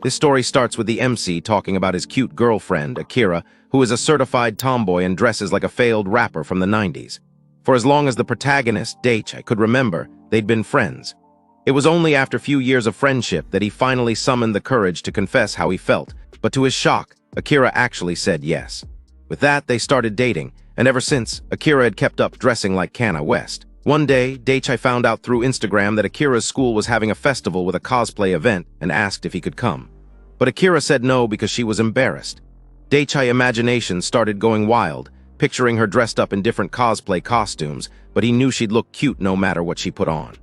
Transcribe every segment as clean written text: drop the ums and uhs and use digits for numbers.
This story starts with the MC talking about his cute girlfriend, Akira, who is a certified tomboy and dresses like a failed rapper from the 90s. For as long as the protagonist, Daichi, could remember, they'd been friends. It was only after few years of friendship that he finally summoned the courage to confess how he felt, but to his shock, Akira actually said yes. With that, they started dating, and ever since, Akira had kept up dressing like Kanye West. One day, Daichi found out through Instagram that Akira's school was having a festival with a cosplay event and asked if he could come. But Akira said no because she was embarrassed. Daichi's imagination started going wild, picturing her dressed up in different cosplay costumes, but he knew she'd look cute no matter what she put on.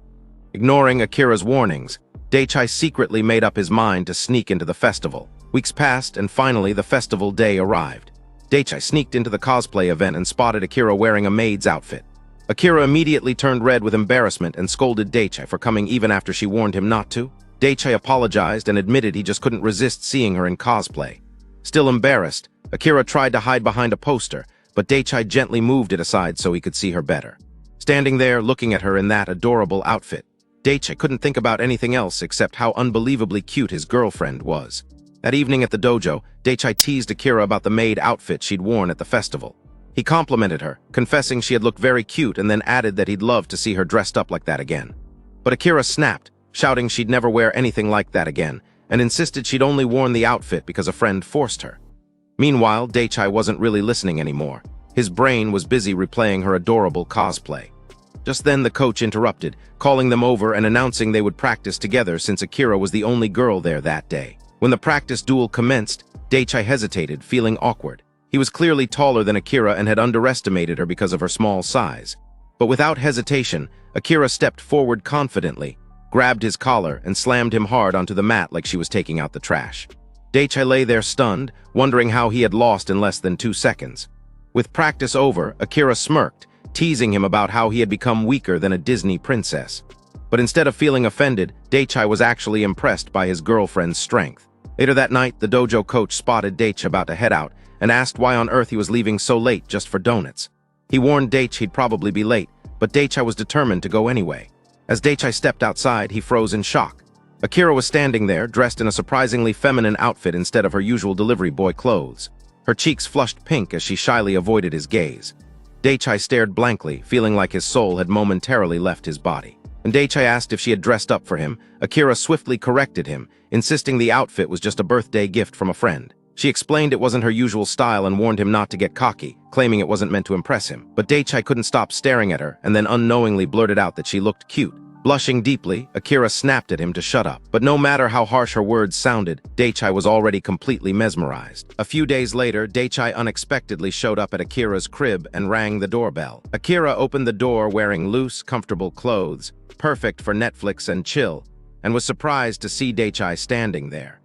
Ignoring Akira's warnings, Daichi secretly made up his mind to sneak into the festival. Weeks passed, and finally the festival day arrived. Daichi sneaked into the cosplay event and spotted Akira wearing a maid's outfit. Akira immediately turned red with embarrassment and scolded Daichi for coming even after she warned him not to. Daichi apologized and admitted he just couldn't resist seeing her in cosplay. Still embarrassed, Akira tried to hide behind a poster, but Daichi gently moved it aside so he could see her better. Standing there looking at her in that adorable outfit, Daichi couldn't think about anything else except how unbelievably cute his girlfriend was. That evening at the dojo, Daichi teased Akira about the maid outfit she'd worn at the festival. He complimented her, confessing she had looked very cute, and then added that he'd love to see her dressed up like that again. But Akira snapped, shouting she'd never wear anything like that again, and insisted she'd only worn the outfit because a friend forced her. Meanwhile, Daichi wasn't really listening anymore. His brain was busy replaying her adorable cosplay. Just then the coach interrupted, calling them over and announcing they would practice together since Akira was the only girl there that day. When the practice duel commenced, Daichi hesitated, feeling awkward. He was clearly taller than Akira and had underestimated her because of her small size. But without hesitation, Akira stepped forward confidently, grabbed his collar, and slammed him hard onto the mat like she was taking out the trash. Daichi lay there stunned, wondering how he had lost in less than 2 seconds. With practice over, Akira smirked, teasing him about how he had become weaker than a Disney princess. But instead of feeling offended, Daichi was actually impressed by his girlfriend's strength. Later that night, the dojo coach spotted Daichi about to head out and asked why on earth he was leaving so late just for donuts. He warned Daichi he'd probably be late, but Daichi was determined to go anyway. As Daichi stepped outside, he froze in shock. Akira was standing there, dressed in a surprisingly feminine outfit instead of her usual delivery boy clothes. Her cheeks flushed pink as she shyly avoided his gaze. Daichi stared blankly, feeling like his soul had momentarily left his body. When Daichi asked if she had dressed up for him, Akira swiftly corrected him, insisting the outfit was just a birthday gift from a friend. She explained it wasn't her usual style and warned him not to get cocky, claiming it wasn't meant to impress him. But Daichi couldn't stop staring at her and then unknowingly blurted out that she looked cute. Blushing deeply, Akira snapped at him to shut up. But no matter how harsh her words sounded, Daichi was already completely mesmerized. A few days later, Daichi unexpectedly showed up at Akira's crib and rang the doorbell. Akira opened the door wearing loose, comfortable clothes, perfect for Netflix and chill, and was surprised to see Daichi standing there.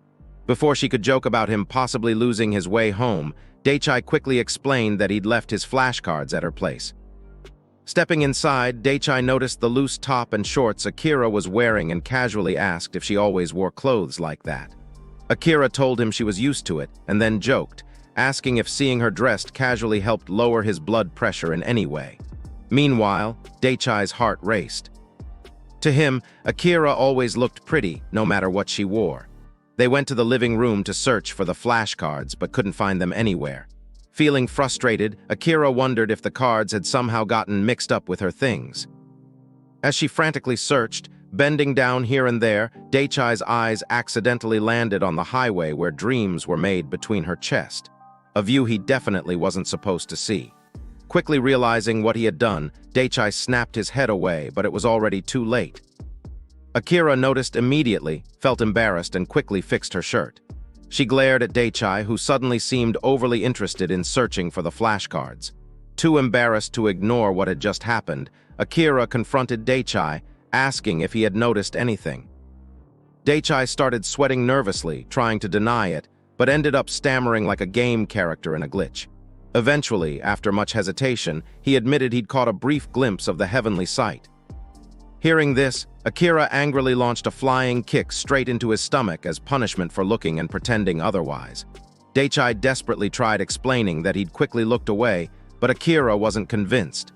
Before she could joke about him possibly losing his way home, Daichi quickly explained that he'd left his flashcards at her place. Stepping inside, Daichi noticed the loose top and shorts Akira was wearing and casually asked if she always wore clothes like that. Akira told him she was used to it, and then joked, asking if seeing her dressed casually helped lower his blood pressure in any way. Meanwhile, Daichi's heart raced. To him, Akira always looked pretty, no matter what she wore. They went to the living room to search for the flashcards, but couldn't find them anywhere. Feeling frustrated, Akira wondered if the cards had somehow gotten mixed up with her things. As she frantically searched, bending down here and there, Daichi's eyes accidentally landed on the highway where dreams were made between her chest, a view he definitely wasn't supposed to see. Quickly realizing what he had done, Daichi snapped his head away, but it was already too late. Akira noticed immediately, felt embarrassed, and quickly fixed her shirt. She glared at Daichi, who suddenly seemed overly interested in searching for the flashcards. Too embarrassed to ignore what had just happened, Akira confronted Daichi, asking if he had noticed anything. Daichi started sweating nervously, trying to deny it, but ended up stammering like a game character in a glitch. Eventually, after much hesitation, he admitted he'd caught a brief glimpse of the heavenly sight. Hearing this, Akira angrily launched a flying kick straight into his stomach as punishment for looking and pretending otherwise. Daichi desperately tried explaining that he'd quickly looked away, but Akira wasn't convinced.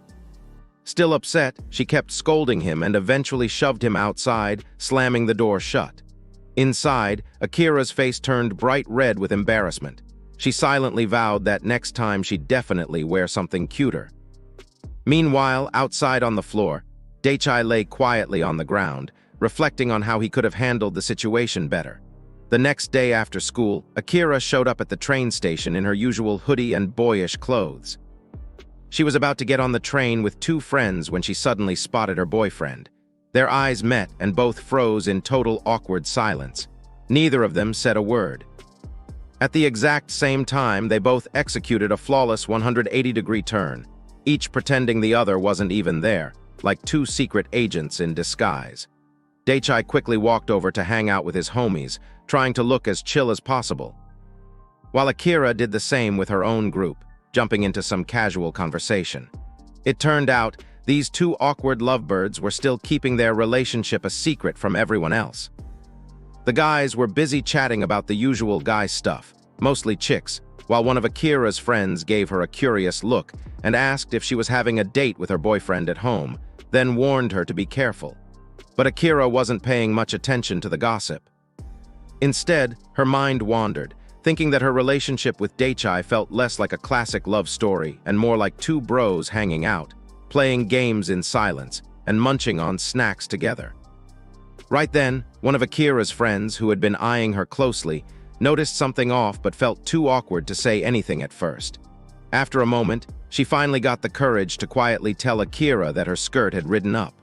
Still upset, she kept scolding him and eventually shoved him outside, slamming the door shut. Inside, Akira's face turned bright red with embarrassment. She silently vowed that next time she'd definitely wear something cuter. Meanwhile, outside on the floor, Daichai lay quietly on the ground, reflecting on how he could have handled the situation better. The next day after school, Akira showed up at the train station in her usual hoodie and boyish clothes. She was about to get on the train with two friends when she suddenly spotted her boyfriend. Their eyes met and both froze in total awkward silence. Neither of them said a word. At the exact same time, they both executed a flawless 180-degree turn, each pretending the other wasn't even there, like two secret agents in disguise. Daichai quickly walked over to hang out with his homies, trying to look as chill as possible, while Akira did the same with her own group, jumping into some casual conversation. It turned out these two awkward lovebirds were still keeping their relationship a secret from everyone else. The guys were busy chatting about the usual guy stuff, mostly chicks, while one of Akira's friends gave her a curious look and asked if she was having a date with her boyfriend at home, then warned her to be careful. But Akira wasn't paying much attention to the gossip. Instead, her mind wandered, thinking that her relationship with Daichai felt less like a classic love story and more like two bros hanging out, playing games in silence, and munching on snacks together. Right then, one of Akira's friends, who had been eyeing her closely, noticed something off but felt too awkward to say anything at first. After a moment, she finally got the courage to quietly tell Akira that her skirt had ridden up.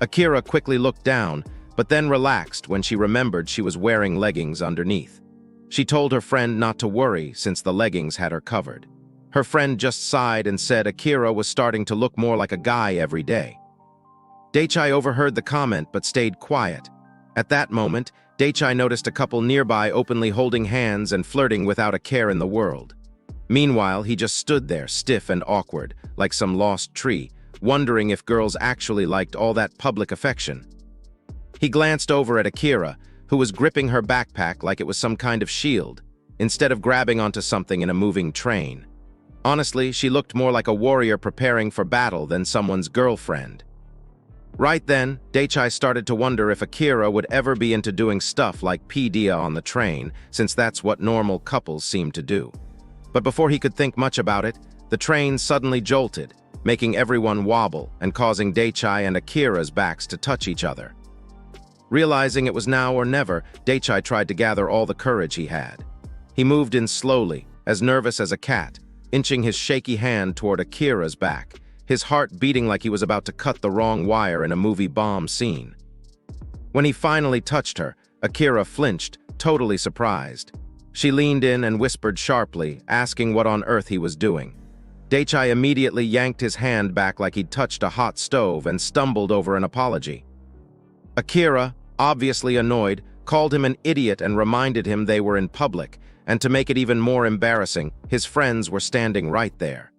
Akira quickly looked down, but then relaxed when she remembered she was wearing leggings underneath. She told her friend not to worry since the leggings had her covered. Her friend just sighed and said Akira was starting to look more like a guy every day. Daichai overheard the comment but stayed quiet. At that moment, Daichai noticed a couple nearby openly holding hands and flirting without a care in the world. Meanwhile, he just stood there, stiff and awkward, like some lost tree, wondering if girls actually liked all that public affection. He glanced over at Akira, who was gripping her backpack like it was some kind of shield, instead of grabbing onto something in a moving train. Honestly, she looked more like a warrior preparing for battle than someone's girlfriend. Right then, Daichai started to wonder if Akira would ever be into doing stuff like PDA on the train, since that's what normal couples seem to do. But before he could think much about it, the train suddenly jolted, making everyone wobble and causing Daichai and Akira's backs to touch each other. Realizing it was now or never, Daichai tried to gather all the courage he had. He moved in slowly, as nervous as a cat, inching his shaky hand toward Akira's back, his heart beating like he was about to cut the wrong wire in a movie bomb scene. When he finally touched her, Akira flinched, totally surprised. She leaned in and whispered sharply, asking what on earth he was doing. Daichai immediately yanked his hand back like he'd touched a hot stove and stumbled over an apology. Akira, obviously annoyed, called him an idiot and reminded him they were in public, and to make it even more embarrassing, his friends were standing right there.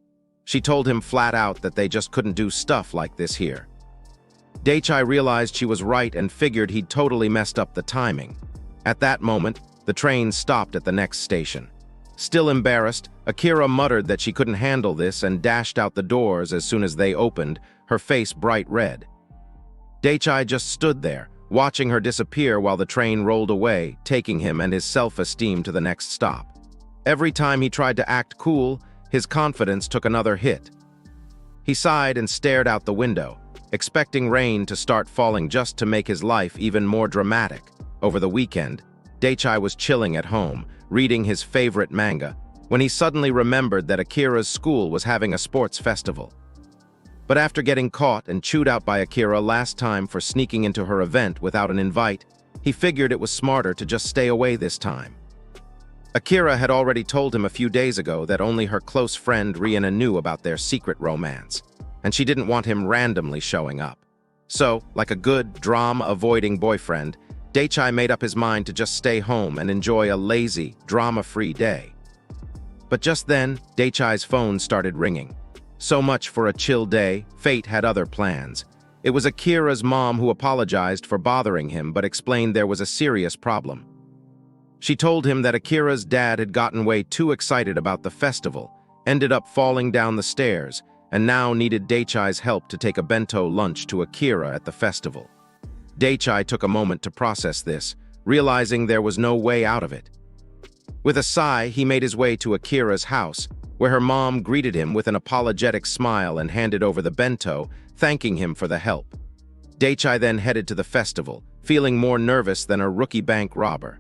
She told him flat out that they just couldn't do stuff like this here. Daichai realized she was right and figured he'd totally messed up the timing. At that moment, the train stopped at the next station. Still embarrassed, Akira muttered that she couldn't handle this and dashed out the doors as soon as they opened, her face bright red. Daichai just stood there, watching her disappear while the train rolled away, taking him and his self-esteem to the next stop. Every time he tried to act cool, his confidence took another hit. He sighed and stared out the window, expecting rain to start falling just to make his life even more dramatic. Over the weekend, Daichai was chilling at home, reading his favorite manga, when he suddenly remembered that Akira's school was having a sports festival. But after getting caught and chewed out by Akira last time for sneaking into her event without an invite, he figured it was smarter to just stay away this time. Akira had already told him a few days ago that only her close friend Rihanna knew about their secret romance, and she didn't want him randomly showing up. So, like a good, drama-avoiding boyfriend, Daichai made up his mind to just stay home and enjoy a lazy, drama-free day. But just then, Daichai's phone started ringing. So much for a chill day, fate had other plans. It was Akira's mom who apologized for bothering him but explained there was a serious problem. She told him that Akira's dad had gotten way too excited about the festival, ended up falling down the stairs, and now needed Daichai's help to take a bento lunch to Akira at the festival. Daichai took a moment to process this, realizing there was no way out of it. With a sigh, he made his way to Akira's house, where her mom greeted him with an apologetic smile and handed over the bento, thanking him for the help. Daichi then headed to the festival, feeling more nervous than a rookie bank robber.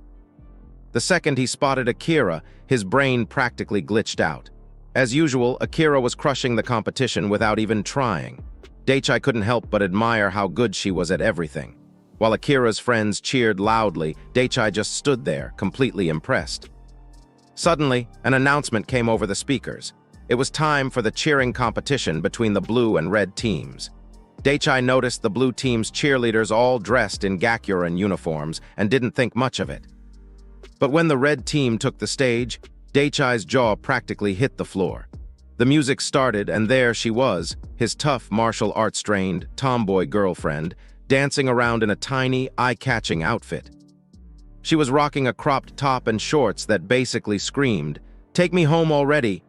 The second he spotted Akira, his brain practically glitched out. As usual, Akira was crushing the competition without even trying. Daichi couldn't help but admire how good she was at everything. While Akira's friends cheered loudly, Daichi just stood there, completely impressed. Suddenly, an announcement came over the speakers. It was time for the cheering competition between the blue and red teams. Daichi noticed the blue team's cheerleaders all dressed in Gakuren uniforms and didn't think much of it. But when the red team took the stage, Daichi's jaw practically hit the floor. The music started, and there she was, his tough martial arts-trained tomboy girlfriend, dancing around in a tiny, eye-catching outfit. She was rocking a cropped top and shorts that basically screamed, "Take me home already!"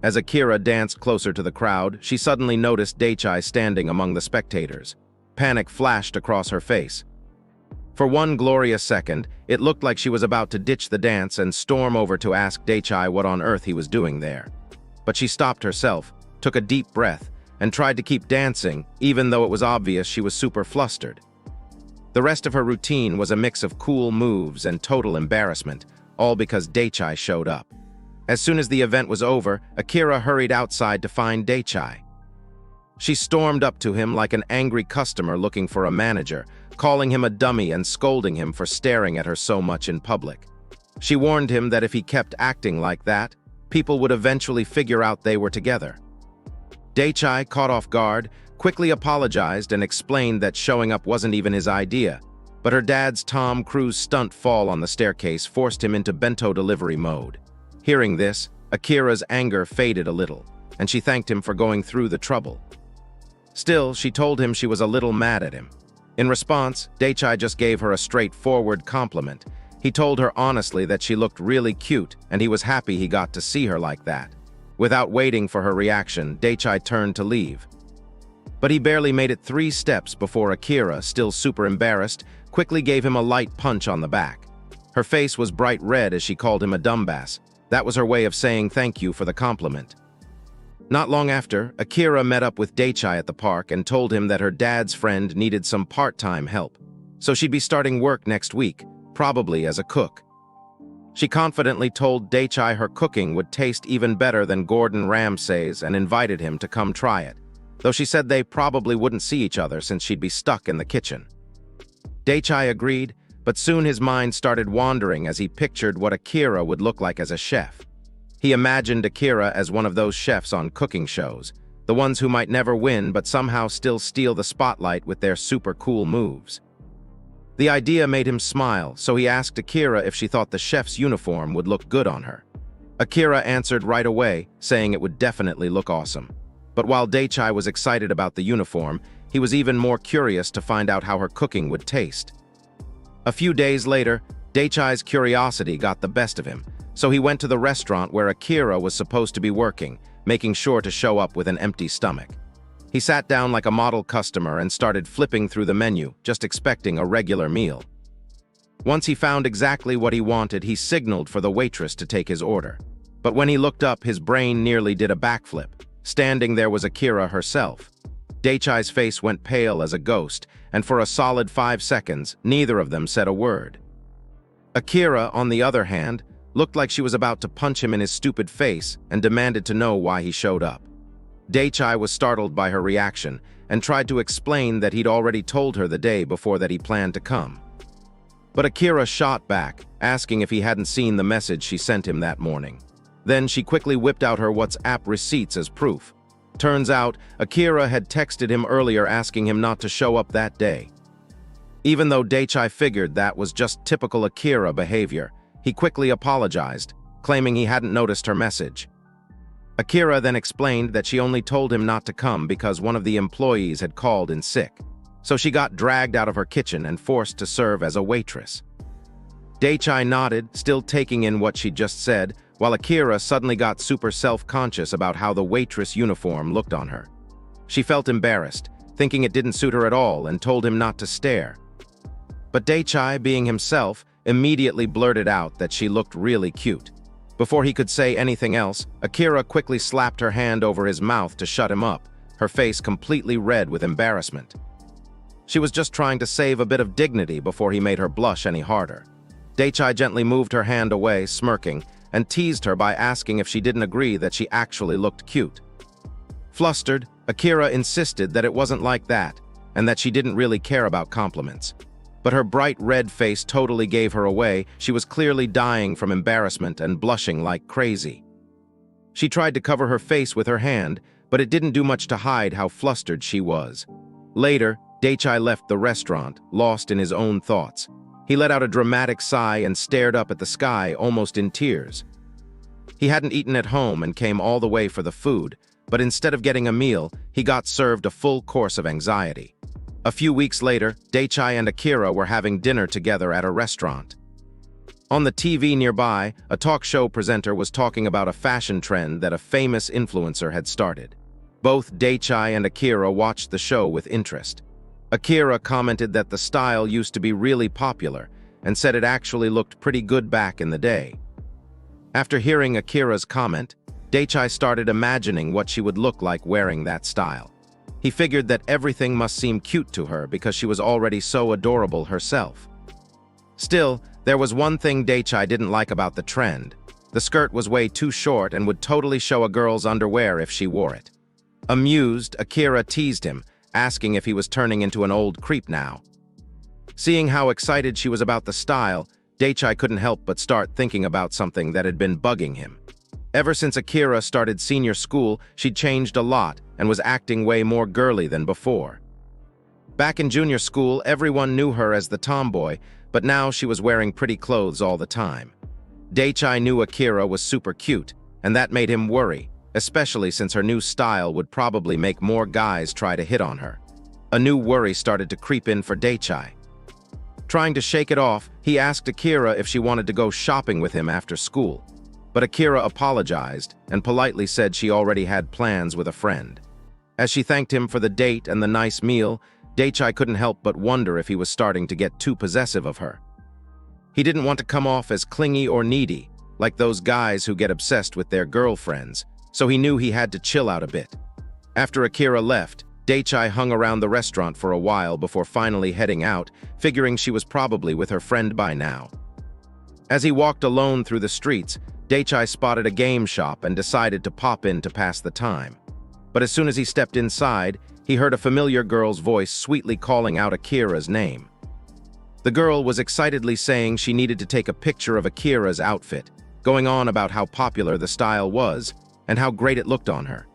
As Akira danced closer to the crowd, she suddenly noticed Daichi standing among the spectators. Panic flashed across her face. For one glorious second, it looked like she was about to ditch the dance and storm over to ask Daichi what on earth he was doing there. But she stopped herself, took a deep breath, and tried to keep dancing, even though it was obvious she was super flustered. The rest of her routine was a mix of cool moves and total embarrassment, all because Daichi showed up. As soon as the event was over, Akira hurried outside to find Daichi. She stormed up to him like an angry customer looking for a manager, calling him a dummy and scolding him for staring at her so much in public. She warned him that if he kept acting like that, people would eventually figure out they were together. Daichi, caught off guard, quickly apologized and explained that showing up wasn't even his idea, but her dad's Tom Cruise stunt fall on the staircase forced him into bento delivery mode. Hearing this, Akira's anger faded a little, and she thanked him for going through the trouble. Still, she told him she was a little mad at him. In response, Daichi just gave her a straightforward compliment. He told her honestly that she looked really cute, and he was happy he got to see her like that. Without waiting for her reaction, Daichi turned to leave. But he barely made it 3 steps before Akira, still super embarrassed, quickly gave him a light punch on the back. Her face was bright red as she called him a dumbass. That was her way of saying thank you for the compliment. Not long after, Akira met up with Daichi at the park and told him that her dad's friend needed some part-time help, so she'd be starting work next week, probably as a cook. She confidently told Daichi her cooking would taste even better than Gordon Ramsay's and invited him to come try it, though she said they probably wouldn't see each other since she'd be stuck in the kitchen. Daichi agreed, but soon his mind started wandering as he pictured what Akira would look like as a chef. He imagined Akira as one of those chefs on cooking shows, the ones who might never win but somehow still steal the spotlight with their super cool moves. The idea made him smile, so he asked Akira if she thought the chef's uniform would look good on her. Akira answered right away, saying it would definitely look awesome. But while Daichi was excited about the uniform, he was even more curious to find out how her cooking would taste. A few days later, Daichi's curiosity got the best of him, so he went to the restaurant where Akira was supposed to be working, making sure to show up with an empty stomach. He sat down like a model customer and started flipping through the menu, just expecting a regular meal. Once he found exactly what he wanted, he signaled for the waitress to take his order. But when he looked up, his brain nearly did a backflip. Standing there was Akira herself. Daichi's face went pale as a ghost, and for a solid 5 seconds, neither of them said a word. Akira, on the other hand, looked like she was about to punch him in his stupid face and demanded to know why he showed up. Daichi was startled by her reaction and tried to explain that he'd already told her the day before that he planned to come. But Akira shot back, asking if he hadn't seen the message she sent him that morning. Then she quickly whipped out her WhatsApp receipts as proof. Turns out, Akira had texted him earlier asking him not to show up that day. Even though Daichi figured that was just typical Akira behavior, he quickly apologized, claiming he hadn't noticed her message. Akira then explained that she only told him not to come because one of the employees had called in sick, so she got dragged out of her kitchen and forced to serve as a waitress. Daichi nodded, still taking in what she'd just said, while Akira suddenly got super self-conscious about how the waitress uniform looked on her. She felt embarrassed, thinking it didn't suit her at all, and told him not to stare. But Daichi, being himself, immediately blurted out that she looked really cute. Before he could say anything else, Akira quickly slapped her hand over his mouth to shut him up, her face completely red with embarrassment. She was just trying to save a bit of dignity before he made her blush any harder. Daichai gently moved her hand away, smirking, and teased her by asking if she didn't agree that she actually looked cute. Flustered, Akira insisted that it wasn't like that, and that she didn't really care about compliments. But her bright red face totally gave her away. She was clearly dying from embarrassment and blushing like crazy. She tried to cover her face with her hand, but it didn't do much to hide how flustered she was. Later, Daichai left the restaurant, lost in his own thoughts. He let out a dramatic sigh and stared up at the sky, almost in tears. He hadn't eaten at home and came all the way for the food, but instead of getting a meal, he got served a full course of anxiety. A few weeks later, Daichai and Akira were having dinner together at a restaurant. On the TV nearby, a talk show presenter was talking about a fashion trend that a famous influencer had started. Both Daichai and Akira watched the show with interest. Akira commented that the style used to be really popular and said it actually looked pretty good back in the day. After hearing Akira's comment, Daichai started imagining what she would look like wearing that style. He figured that everything must seem cute to her because she was already so adorable herself. Still, there was one thing Daichai didn't like about the trend. The skirt was way too short and would totally show a girl's underwear if she wore it. Amused, Akira teased him, asking if he was turning into an old creep now. Seeing how excited she was about the style, Daichai couldn't help but start thinking about something that had been bugging him. Ever since Akira started senior school, she'd changed a lot and was acting way more girly than before. Back in junior school, everyone knew her as the tomboy, but now she was wearing pretty clothes all the time. Daichai knew Akira was super cute, and that made him worry, especially since her new style would probably make more guys try to hit on her. A new worry started to creep in for Daichai. Trying to shake it off, he asked Akira if she wanted to go shopping with him after school. But Akira apologized and politely said she already had plans with a friend. As she thanked him for the date and the nice meal, Daichai couldn't help but wonder if he was starting to get too possessive of her. He didn't want to come off as clingy or needy, like those guys who get obsessed with their girlfriends, so he knew he had to chill out a bit. After Akira left, Daichai hung around the restaurant for a while before finally heading out, figuring she was probably with her friend by now. As he walked alone through the streets, Daichai spotted a game shop and decided to pop in to pass the time. But as soon as he stepped inside, he heard a familiar girl's voice sweetly calling out Akira's name. The girl was excitedly saying she needed to take a picture of Akira's outfit, going on about how popular the style was and how great it looked on her.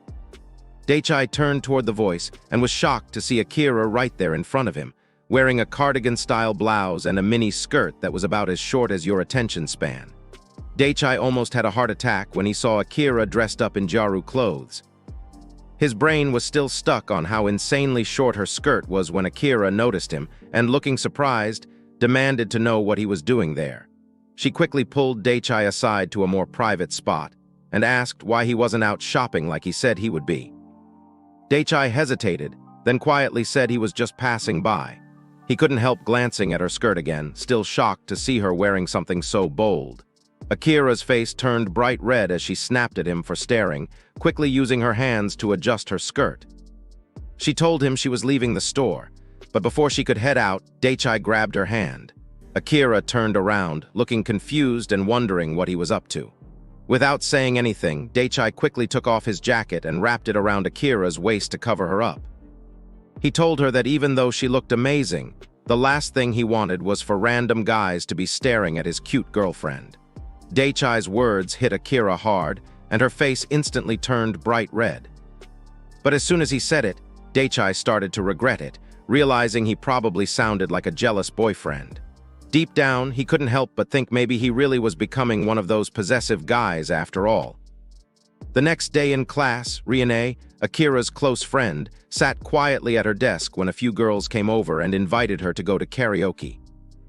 Daichai turned toward the voice and was shocked to see Akira right there in front of him, wearing a cardigan-style blouse and a mini skirt that was about as short as your attention span. Daichai almost had a heart attack when he saw Akira dressed up in Jaru clothes. His brain was still stuck on how insanely short her skirt was when Akira noticed him and, looking surprised, demanded to know what he was doing there. She quickly pulled Daichai aside to a more private spot and asked why he wasn't out shopping like he said he would be. Daichai hesitated, then quietly said he was just passing by. He couldn't help glancing at her skirt again, still shocked to see her wearing something so bold. Akira's face turned bright red as she snapped at him for staring, quickly using her hands to adjust her skirt. She told him she was leaving the store, but before she could head out, Daichai grabbed her hand. Akira turned around, looking confused and wondering what he was up to. Without saying anything, Daichai quickly took off his jacket and wrapped it around Akira's waist to cover her up. He told her that even though she looked amazing, the last thing he wanted was for random guys to be staring at his cute girlfriend. Daichai's words hit Akira hard, and her face instantly turned bright red. But as soon as he said it, Daichai started to regret it, realizing he probably sounded like a jealous boyfriend. Deep down, he couldn't help but think maybe he really was becoming one of those possessive guys after all. The next day in class, Rihanna, Akira's close friend, sat quietly at her desk when a few girls came over and invited her to go to karaoke.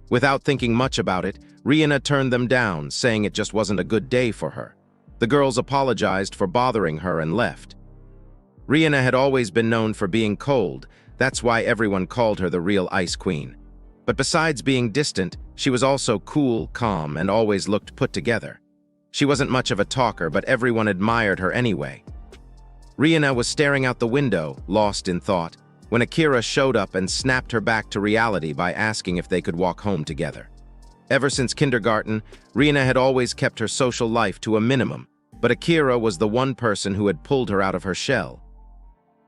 Without thinking much about it, Rihanna turned them down, saying it just wasn't a good day for her. The girls apologized for bothering her and left. Rihanna had always been known for being cold. That's why everyone called her the real Ice Queen. But besides being distant, she was also cool, calm, and always looked put together. She wasn't much of a talker, but everyone admired her anyway. Rihanna was staring out the window, lost in thought, when Akira showed up and snapped her back to reality by asking if they could walk home together. Ever since kindergarten, Rihanna had always kept her social life to a minimum, but Akira was the one person who had pulled her out of her shell.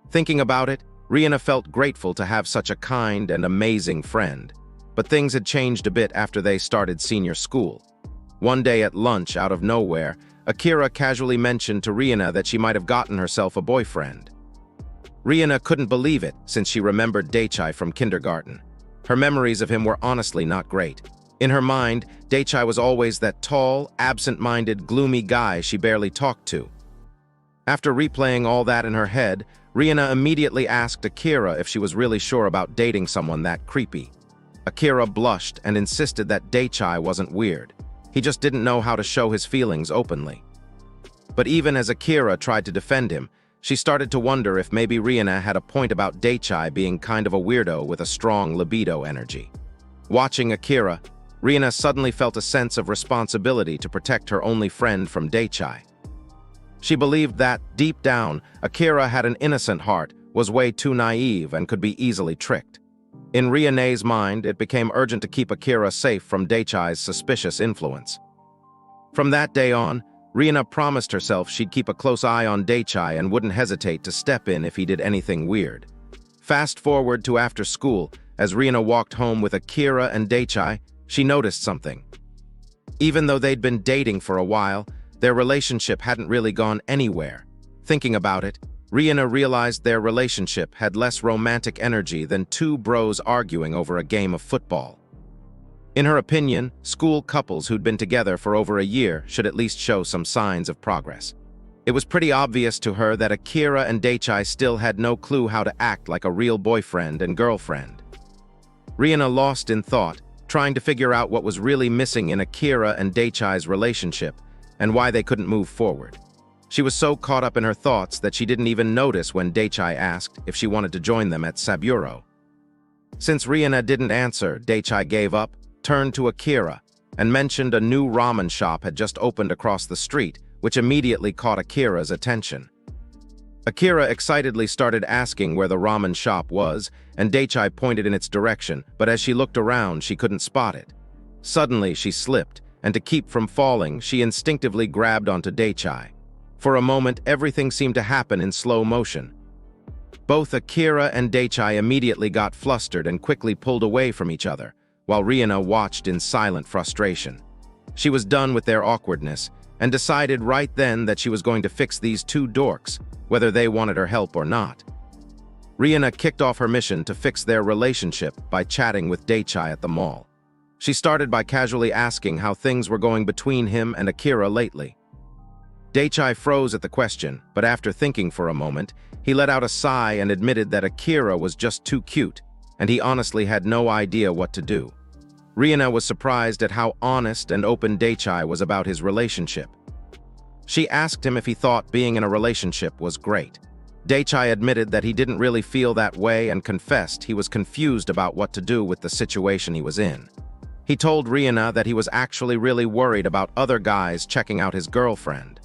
Thinking about it, Rihanna felt grateful to have such a kind and amazing friend. But things had changed a bit after they started senior school. One day at lunch, out of nowhere, Akira casually mentioned to Rihanna that she might have gotten herself a boyfriend. Rihanna couldn't believe it, since she remembered Daichai from kindergarten. Her memories of him were honestly not great. In her mind, Daichai was always that tall, absent-minded, gloomy guy she barely talked to. After replaying all that in her head, Rihanna immediately asked Akira if she was really sure about dating someone that creepy. Akira blushed and insisted that Daichai wasn't weird. He just didn't know how to show his feelings openly. But even as Akira tried to defend him, she started to wonder if maybe Rihanna had a point about Daichai being kind of a weirdo with a strong libido energy. Watching Akira, Rihanna suddenly felt a sense of responsibility to protect her only friend from Daichai. She believed that, deep down, Akira had an innocent heart, was way too naive, and could be easily tricked. In Rihanna's mind, it became urgent to keep Akira safe from Daichai's suspicious influence. From that day on, Rihanna promised herself she'd keep a close eye on Daichai and wouldn't hesitate to step in if he did anything weird. Fast forward to after school, as Rihanna walked home with Akira and Daichai, she noticed something. Even though they'd been dating for a while, their relationship hadn't really gone anywhere. Thinking about it, Rihanna realized their relationship had less romantic energy than two bros arguing over a game of football. In her opinion, school couples who'd been together for over a year should at least show some signs of progress. It was pretty obvious to her that Akira and Daichai still had no clue how to act like a real boyfriend and girlfriend. Rihanna lost in thought, trying to figure out what was really missing in Akira and Daichai's relationship and why they couldn't move forward. She was so caught up in her thoughts that she didn't even notice when Daichai asked if she wanted to join them at Saburo. Since Rihanna didn't answer, Daichai gave up, turned to Akira, and mentioned a new ramen shop had just opened across the street, which immediately caught Akira's attention. Akira excitedly started asking where the ramen shop was, and Daichai pointed in its direction, but as she looked around, she couldn't spot it. Suddenly, she slipped, and to keep from falling, she instinctively grabbed onto Daichai. For a moment, everything seemed to happen in slow motion. Both Akira and Daichai immediately got flustered and quickly pulled away from each other, while Rihanna watched in silent frustration. She was done with their awkwardness, and decided right then that she was going to fix these two dorks, whether they wanted her help or not. Rihanna kicked off her mission to fix their relationship by chatting with Daichai at the mall. She started by casually asking how things were going between him and Akira lately. Daichai froze at the question, but after thinking for a moment, he let out a sigh and admitted that Akira was just too cute, and he honestly had no idea what to do. Rihanna was surprised at how honest and open Daichai was about his relationship. She asked him if he thought being in a relationship was great. Daichai admitted that he didn't really feel that way and confessed he was confused about what to do with the situation he was in. He told Rihanna that he was actually really worried about other guys checking out his girlfriend.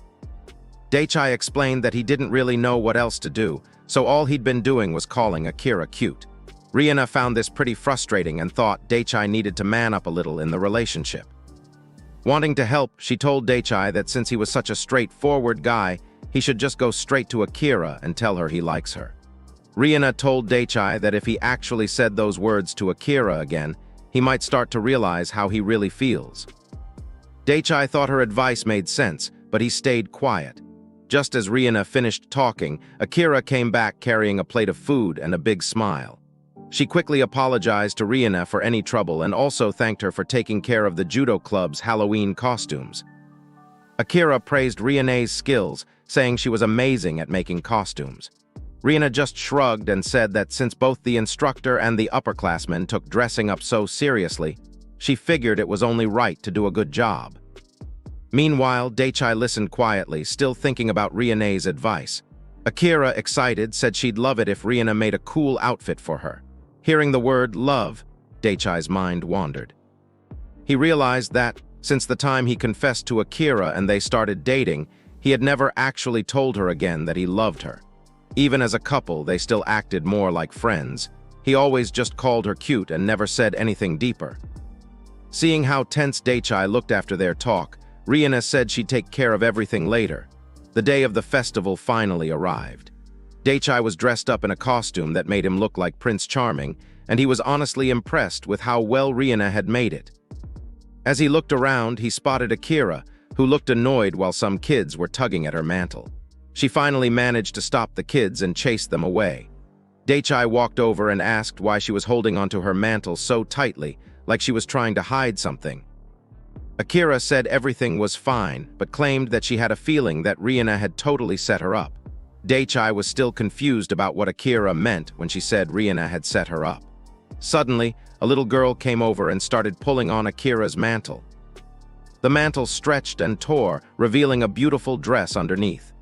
Daichai explained that he didn't really know what else to do, so all he'd been doing was calling Akira cute. Rihanna found this pretty frustrating and thought Daichai needed to man up a little in the relationship. Wanting to help, she told Daichai that since he was such a straightforward guy, he should just go straight to Akira and tell her he likes her. Rihanna told Daichai that if he actually said those words to Akira again, he might start to realize how he really feels. Daichai thought her advice made sense, but he stayed quiet. Just as Rihanna finished talking, Akira came back carrying a plate of food and a big smile. She quickly apologized to Rihanna for any trouble and also thanked her for taking care of the judo club's Halloween costumes. Akira praised Rihanna's skills, saying she was amazing at making costumes. Rihanna just shrugged and said that since both the instructor and the upperclassmen took dressing up so seriously, she figured it was only right to do a good job. Meanwhile, Daichai listened quietly, still thinking about Rihanna's advice. Akira, excited, said she'd love it if Rihanna made a cool outfit for her. Hearing the word love, Daichai's mind wandered. He realized that, since the time he confessed to Akira and they started dating, he had never actually told her again that he loved her. Even as a couple, they still acted more like friends. He always just called her cute and never said anything deeper. Seeing how tense Daichai looked after their talk, Rihanna said she'd take care of everything later. The day of the festival finally arrived. Daichai was dressed up in a costume that made him look like Prince Charming, and he was honestly impressed with how well Rihanna had made it. As he looked around, he spotted Akira, who looked annoyed while some kids were tugging at her mantle. She finally managed to stop the kids and chase them away. Daichai walked over and asked why she was holding onto her mantle so tightly, like she was trying to hide something. Akira said everything was fine, but claimed that she had a feeling that Rihanna had totally set her up. Daichai was still confused about what Akira meant when she said Rihanna had set her up. Suddenly, a little girl came over and started pulling on Akira's mantle. The mantle stretched and tore, revealing a beautiful dress underneath.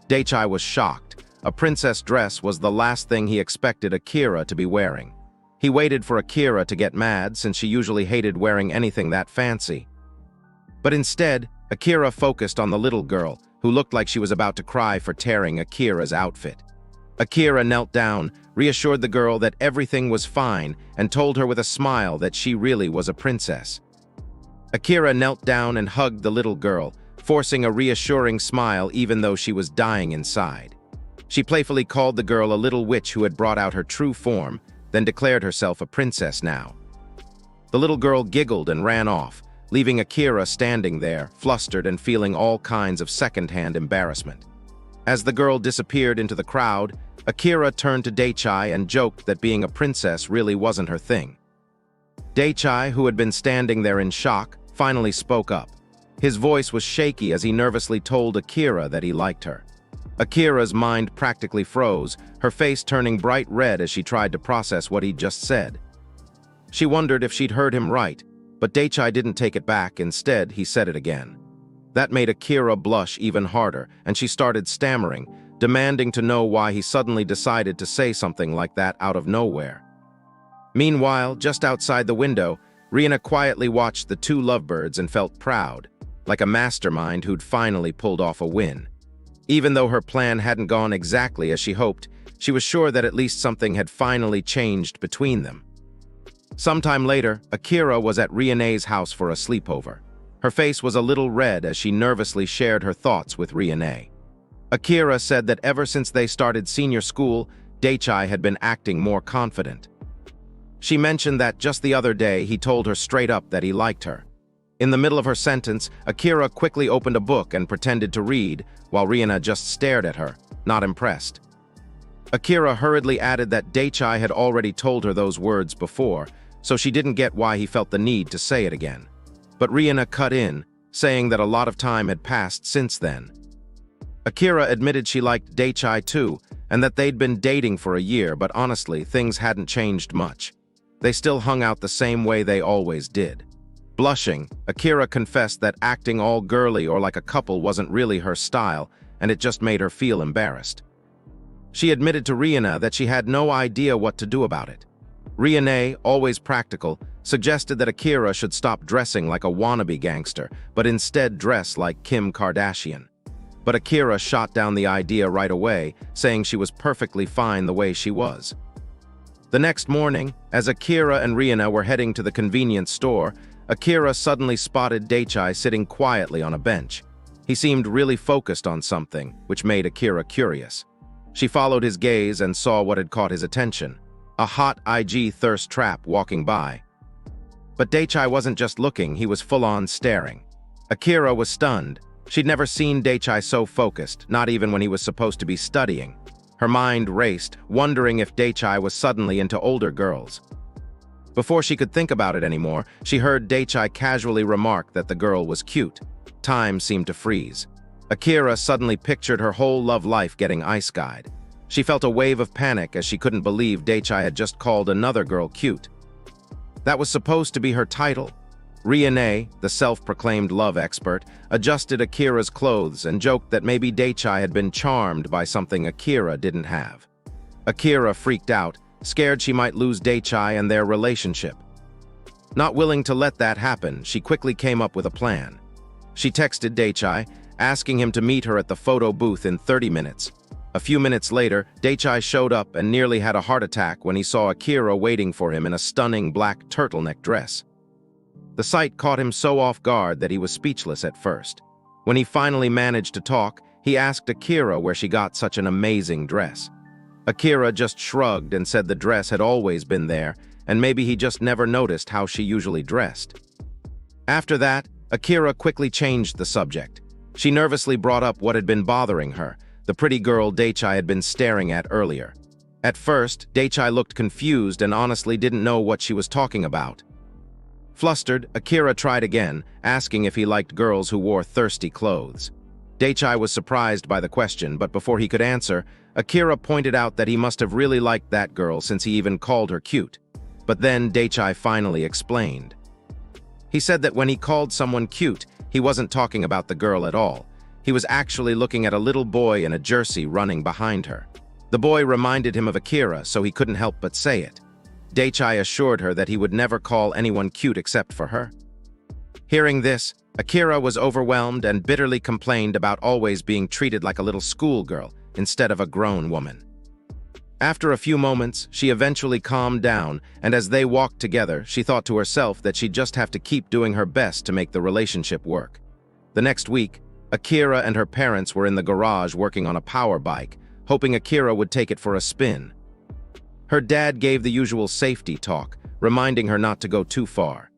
Daichai was shocked. A princess dress was the last thing he expected Akira to be wearing. He waited for Akira to get mad since she usually hated wearing anything that fancy. But instead, Akira focused on the little girl, who looked like she was about to cry for tearing Akira's outfit. Akira knelt down, reassured the girl that everything was fine, and told her with a smile that she really was a princess. Akira knelt down and hugged the little girl, forcing a reassuring smile even though she was dying inside. She playfully called the girl a little witch who had brought out her true form, then declared herself a princess now. The little girl giggled and ran off, leaving Akira standing there, flustered and feeling all kinds of second-hand embarrassment. As the girl disappeared into the crowd, Akira turned to Daichai and joked that being a princess really wasn't her thing. Daichai, who had been standing there in shock, finally spoke up. His voice was shaky as he nervously told Akira that he liked her. Akira's mind practically froze, her face turning bright red as she tried to process what he'd just said. She wondered if she'd heard him right, but Daichai didn't take it back. Instead, he said it again. That made Akira blush even harder, and she started stammering, demanding to know why he suddenly decided to say something like that out of nowhere. Meanwhile, just outside the window, Rihanna quietly watched the two lovebirds and felt proud, like a mastermind who'd finally pulled off a win. Even though her plan hadn't gone exactly as she hoped, she was sure that at least something had finally changed between them. Sometime later, Akira was at Rihanna's house for a sleepover. Her face was a little red as she nervously shared her thoughts with Rihanna. Akira said that ever since they started senior school, Daichai had been acting more confident. She mentioned that just the other day he told her straight up that he liked her. In the middle of her sentence, Akira quickly opened a book and pretended to read, while Rihanna just stared at her, not impressed. Akira hurriedly added that Daichai had already told her those words before, so she didn't get why he felt the need to say it again. But Rihanna cut in, saying that a lot of time had passed since then. Akira admitted she liked Daichai too, and that they'd been dating for a year, but honestly, things hadn't changed much. They still hung out the same way they always did. Blushing, Akira confessed that acting all girly or like a couple wasn't really her style, and it just made her feel embarrassed. She admitted to Rihanna that she had no idea what to do about it. Rihanna, always practical, suggested that Akira should stop dressing like a wannabe gangster, but instead dress like Kim Kardashian. But Akira shot down the idea right away, saying she was perfectly fine the way she was. The next morning, as Akira and Rihanna were heading to the convenience store, Akira suddenly spotted Daichai sitting quietly on a bench. He seemed really focused on something, which made Akira curious. She followed his gaze and saw what had caught his attention: a hot IG thirst trap walking by. But Daichai wasn't just looking, he was full-on staring. Akira was stunned. She'd never seen Daichai so focused, not even when he was supposed to be studying. Her mind raced, wondering if Daichai was suddenly into older girls. Before she could think about it anymore, she heard Daichai casually remark that the girl was cute. Time seemed to freeze. Akira suddenly pictured her whole love life getting ice-guyed. She felt a wave of panic as she couldn't believe Daichai had just called another girl cute. That was supposed to be her title. Rihanna, the self-proclaimed love expert, adjusted Akira's clothes and joked that maybe Daichai had been charmed by something Akira didn't have. Akira freaked out, scared she might lose Daichai and their relationship. Not willing to let that happen, she quickly came up with a plan. She texted Daichai, asking him to meet her at the photo booth in 30 minutes. A few minutes later, Daichai showed up and nearly had a heart attack when he saw Akira waiting for him in a stunning black turtleneck dress. The sight caught him so off guard that he was speechless at first. When he finally managed to talk, he asked Akira where she got such an amazing dress. Akira just shrugged and said the dress had always been there, and maybe he just never noticed how she usually dressed. After that, Akira quickly changed the subject. She nervously brought up what had been bothering her, the pretty girl Daichai had been staring at earlier. At first, Daichai looked confused and honestly didn't know what she was talking about. Flustered, Akira tried again, asking if he liked girls who wore thirsty clothes. Daichai was surprised by the question, but before he could answer, Akira pointed out that he must have really liked that girl since he even called her cute. But then Daichai finally explained. He said that when he called someone cute, he wasn't talking about the girl at all. He was actually looking at a little boy in a jersey running behind her. The boy reminded him of Akira, so he couldn't help but say it. Daichai assured her that he would never call anyone cute except for her. Hearing this, Akira was overwhelmed and bitterly complained about always being treated like a little schoolgirl instead of a grown woman. After a few moments, she eventually calmed down, and as they walked together, she thought to herself that she'd just have to keep doing her best to make the relationship work. The next week, Akira and her parents were in the garage working on a power bike, hoping Akira would take it for a spin. Her dad gave the usual safety talk, reminding her not to go too far.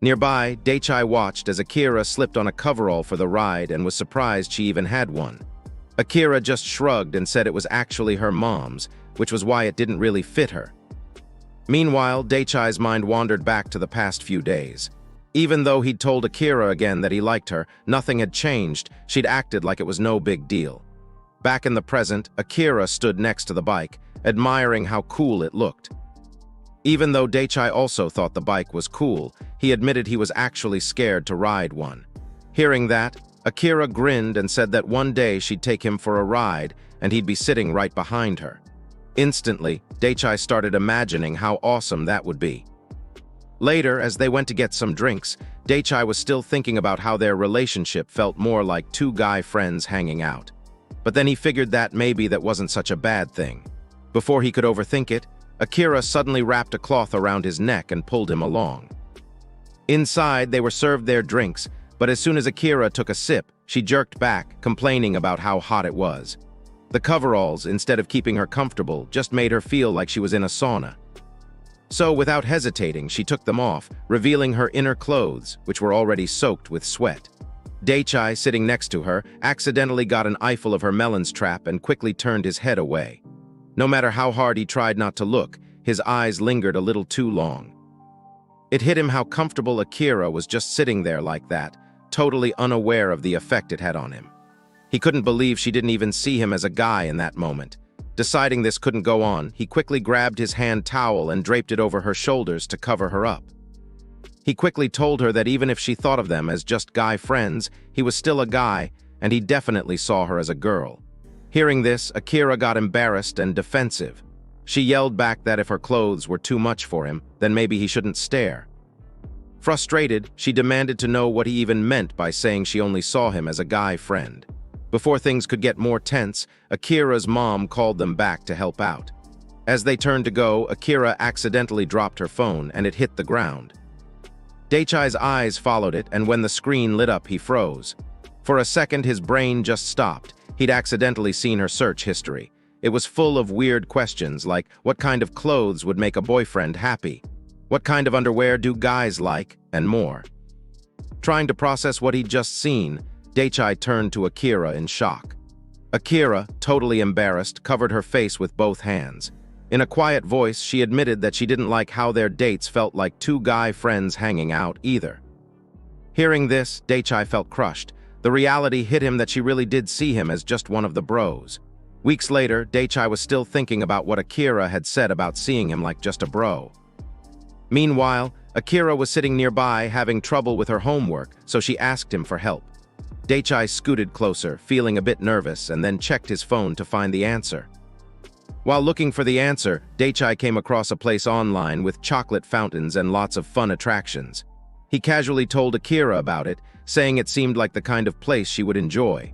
Nearby, Daichai watched as Akira slipped on a coverall for the ride and was surprised she even had one. Akira just shrugged and said it was actually her mom's, which was why it didn't really fit her. Meanwhile, Daichai's mind wandered back to the past few days. Even though he'd told Akira again that he liked her, nothing had changed. She'd acted like it was no big deal. Back in the present, Akira stood next to the bike, admiring how cool it looked. Even though Daichai also thought the bike was cool, he admitted he was actually scared to ride one. Hearing that, Akira grinned and said that one day she'd take him for a ride and he'd be sitting right behind her. Instantly, Daichai started imagining how awesome that would be. Later, as they went to get some drinks, Daichai was still thinking about how their relationship felt more like two guy friends hanging out. But then he figured that maybe that wasn't such a bad thing. Before he could overthink it, Akira suddenly wrapped a cloth around his neck and pulled him along. Inside, they were served their drinks, but as soon as Akira took a sip, she jerked back, complaining about how hot it was. The coveralls, instead of keeping her comfortable, just made her feel like she was in a sauna. So, without hesitating, she took them off, revealing her inner clothes, which were already soaked with sweat. Daichai, sitting next to her, accidentally got an eyeful of her melon's trap and quickly turned his head away. No matter how hard he tried not to look, his eyes lingered a little too long. It hit him how comfortable Akira was just sitting there like that, totally unaware of the effect it had on him. He couldn't believe she didn't even see him as a guy in that moment. Deciding this couldn't go on, he quickly grabbed his hand towel and draped it over her shoulders to cover her up. He quickly told her that even if she thought of them as just guy friends, he was still a guy, and he definitely saw her as a girl. Hearing this, Akira got embarrassed and defensive. She yelled back that if her clothes were too much for him, then maybe he shouldn't stare. Frustrated, she demanded to know what he even meant by saying she only saw him as a guy friend. Before things could get more tense, Akira's mom called them back to help out. As they turned to go, Akira accidentally dropped her phone and it hit the ground. Daichai's eyes followed it, and when the screen lit up, he froze. For a second, his brain just stopped. He'd accidentally seen her search history. It was full of weird questions like, what kind of clothes would make a boyfriend happy? What kind of underwear do guys like? And more. Trying to process what he'd just seen, Daichai turned to Akira in shock. Akira, totally embarrassed, covered her face with both hands. In a quiet voice, she admitted that she didn't like how their dates felt like two guy friends hanging out either. Hearing this, Daichai felt crushed. The reality hit him that she really did see him as just one of the bros. Weeks later, Daichai was still thinking about what Akira had said about seeing him like just a bro. Meanwhile, Akira was sitting nearby having trouble with her homework, so she asked him for help. Daichai scooted closer, feeling a bit nervous, and then checked his phone to find the answer. While looking for the answer, Daichai came across a place online with chocolate fountains and lots of fun attractions. He casually told Akira about it, saying it seemed like the kind of place she would enjoy.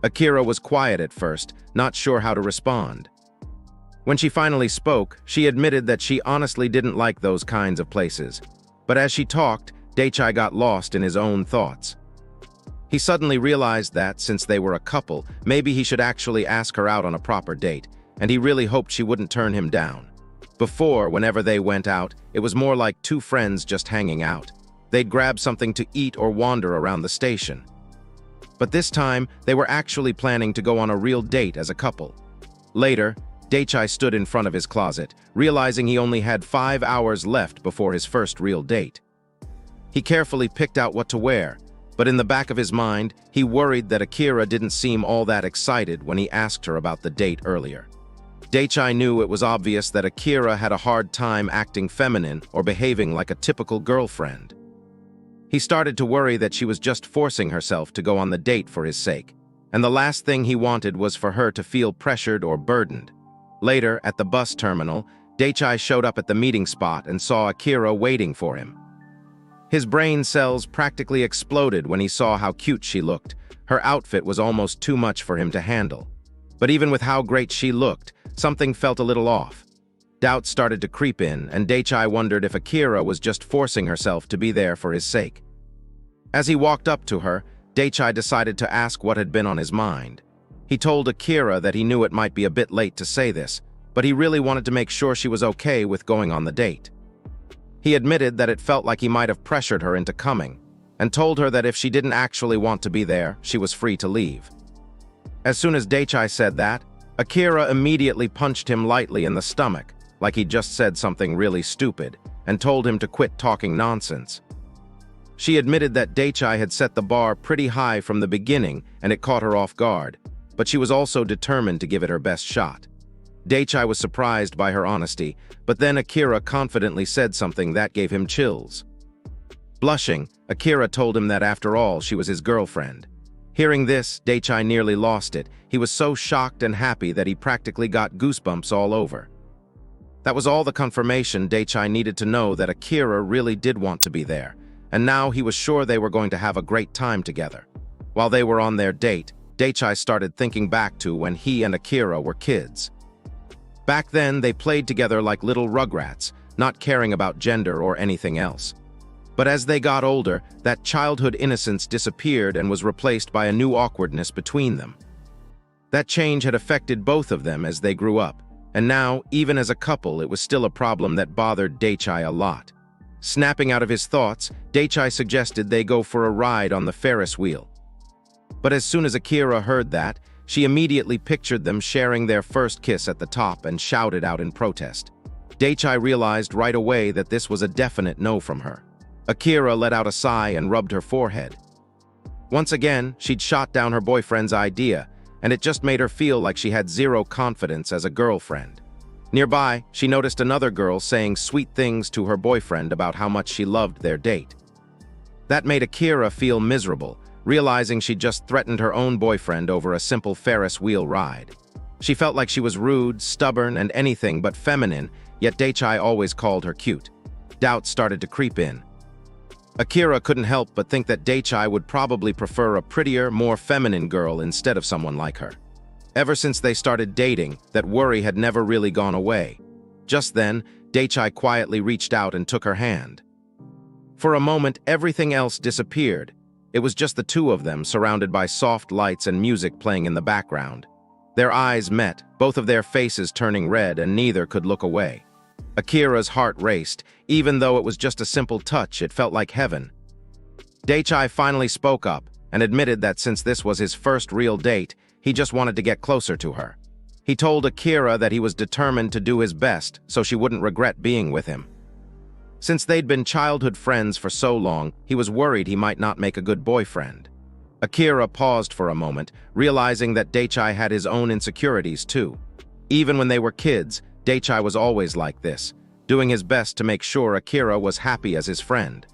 Akira was quiet at first, not sure how to respond. When she finally spoke, she admitted that she honestly didn't like those kinds of places. But as she talked, Daichai got lost in his own thoughts. He suddenly realized that, since they were a couple, maybe he should actually ask her out on a proper date, and he really hoped she wouldn't turn him down. Before, whenever they went out, it was more like two friends just hanging out. They'd grab something to eat or wander around the station. But this time, they were actually planning to go on a real date as a couple. Later, Daichai stood in front of his closet, realizing he only had 5 hours left before his first real date. He carefully picked out what to wear, but in the back of his mind, he worried that Akira didn't seem all that excited when he asked her about the date earlier. Daichai knew it was obvious that Akira had a hard time acting feminine or behaving like a typical girlfriend. He started to worry that she was just forcing herself to go on the date for his sake, and the last thing he wanted was for her to feel pressured or burdened. Later, at the bus terminal, Daichai showed up at the meeting spot and saw Akira waiting for him. His brain cells practically exploded when he saw how cute she looked. Her outfit was almost too much for him to handle. But even with how great she looked, something felt a little off. Doubt started to creep in, and Daichai wondered if Akira was just forcing herself to be there for his sake. As he walked up to her, Daichai decided to ask what had been on his mind. He told Akira that he knew it might be a bit late to say this, but he really wanted to make sure she was okay with going on the date. He admitted that it felt like he might have pressured her into coming, and told her that if she didn't actually want to be there, she was free to leave. As soon as Daichai said that, Akira immediately punched him lightly in the stomach, like he'd just said something really stupid, and told him to quit talking nonsense. She admitted that Daichai had set the bar pretty high from the beginning, and it caught her off guard, but she was also determined to give it her best shot. Daichai was surprised by her honesty, but then Akira confidently said something that gave him chills. Blushing, Akira told him that after all, she was his girlfriend. Hearing this, Daichai nearly lost it. He was so shocked and happy that he practically got goosebumps all over. That was all the confirmation Daichai needed to know that Akira really did want to be there, and now he was sure they were going to have a great time together. While they were on their date, Daichai started thinking back to when he and Akira were kids. Back then, they played together like little rugrats, not caring about gender or anything else. But as they got older, that childhood innocence disappeared and was replaced by a new awkwardness between them. That change had affected both of them as they grew up, and now, even as a couple, it was still a problem that bothered Daichai a lot. Snapping out of his thoughts, Daichai suggested they go for a ride on the Ferris wheel. But as soon as Akira heard that, she immediately pictured them sharing their first kiss at the top and shouted out in protest. Daichai realized right away that this was a definite no from her. Akira let out a sigh and rubbed her forehead. Once again, she'd shot down her boyfriend's idea, and it just made her feel like she had zero confidence as a girlfriend. Nearby, she noticed another girl saying sweet things to her boyfriend about how much she loved their date. That made Akira feel miserable, realizing she'd just threatened her own boyfriend over a simple Ferris wheel ride. She felt like she was rude, stubborn, and anything but feminine, yet Daichai always called her cute. Doubt started to creep in. Akira couldn't help but think that Daichai would probably prefer a prettier, more feminine girl instead of someone like her. Ever since they started dating, that worry had never really gone away. Just then, Daichai quietly reached out and took her hand. For a moment, everything else disappeared. It was just the two of them, surrounded by soft lights and music playing in the background. Their eyes met, both of their faces turning red, and neither could look away. Akira's heart raced. Even though it was just a simple touch, it felt like heaven. Daichai finally spoke up and admitted that since this was his first real date, he just wanted to get closer to her. He told Akira that he was determined to do his best so she wouldn't regret being with him. Since they'd been childhood friends for so long, he was worried he might not make a good boyfriend. Akira paused for a moment, realizing that Daichai had his own insecurities too. Even when they were kids, Daichai was always like this, doing his best to make sure Akira was happy as his friend.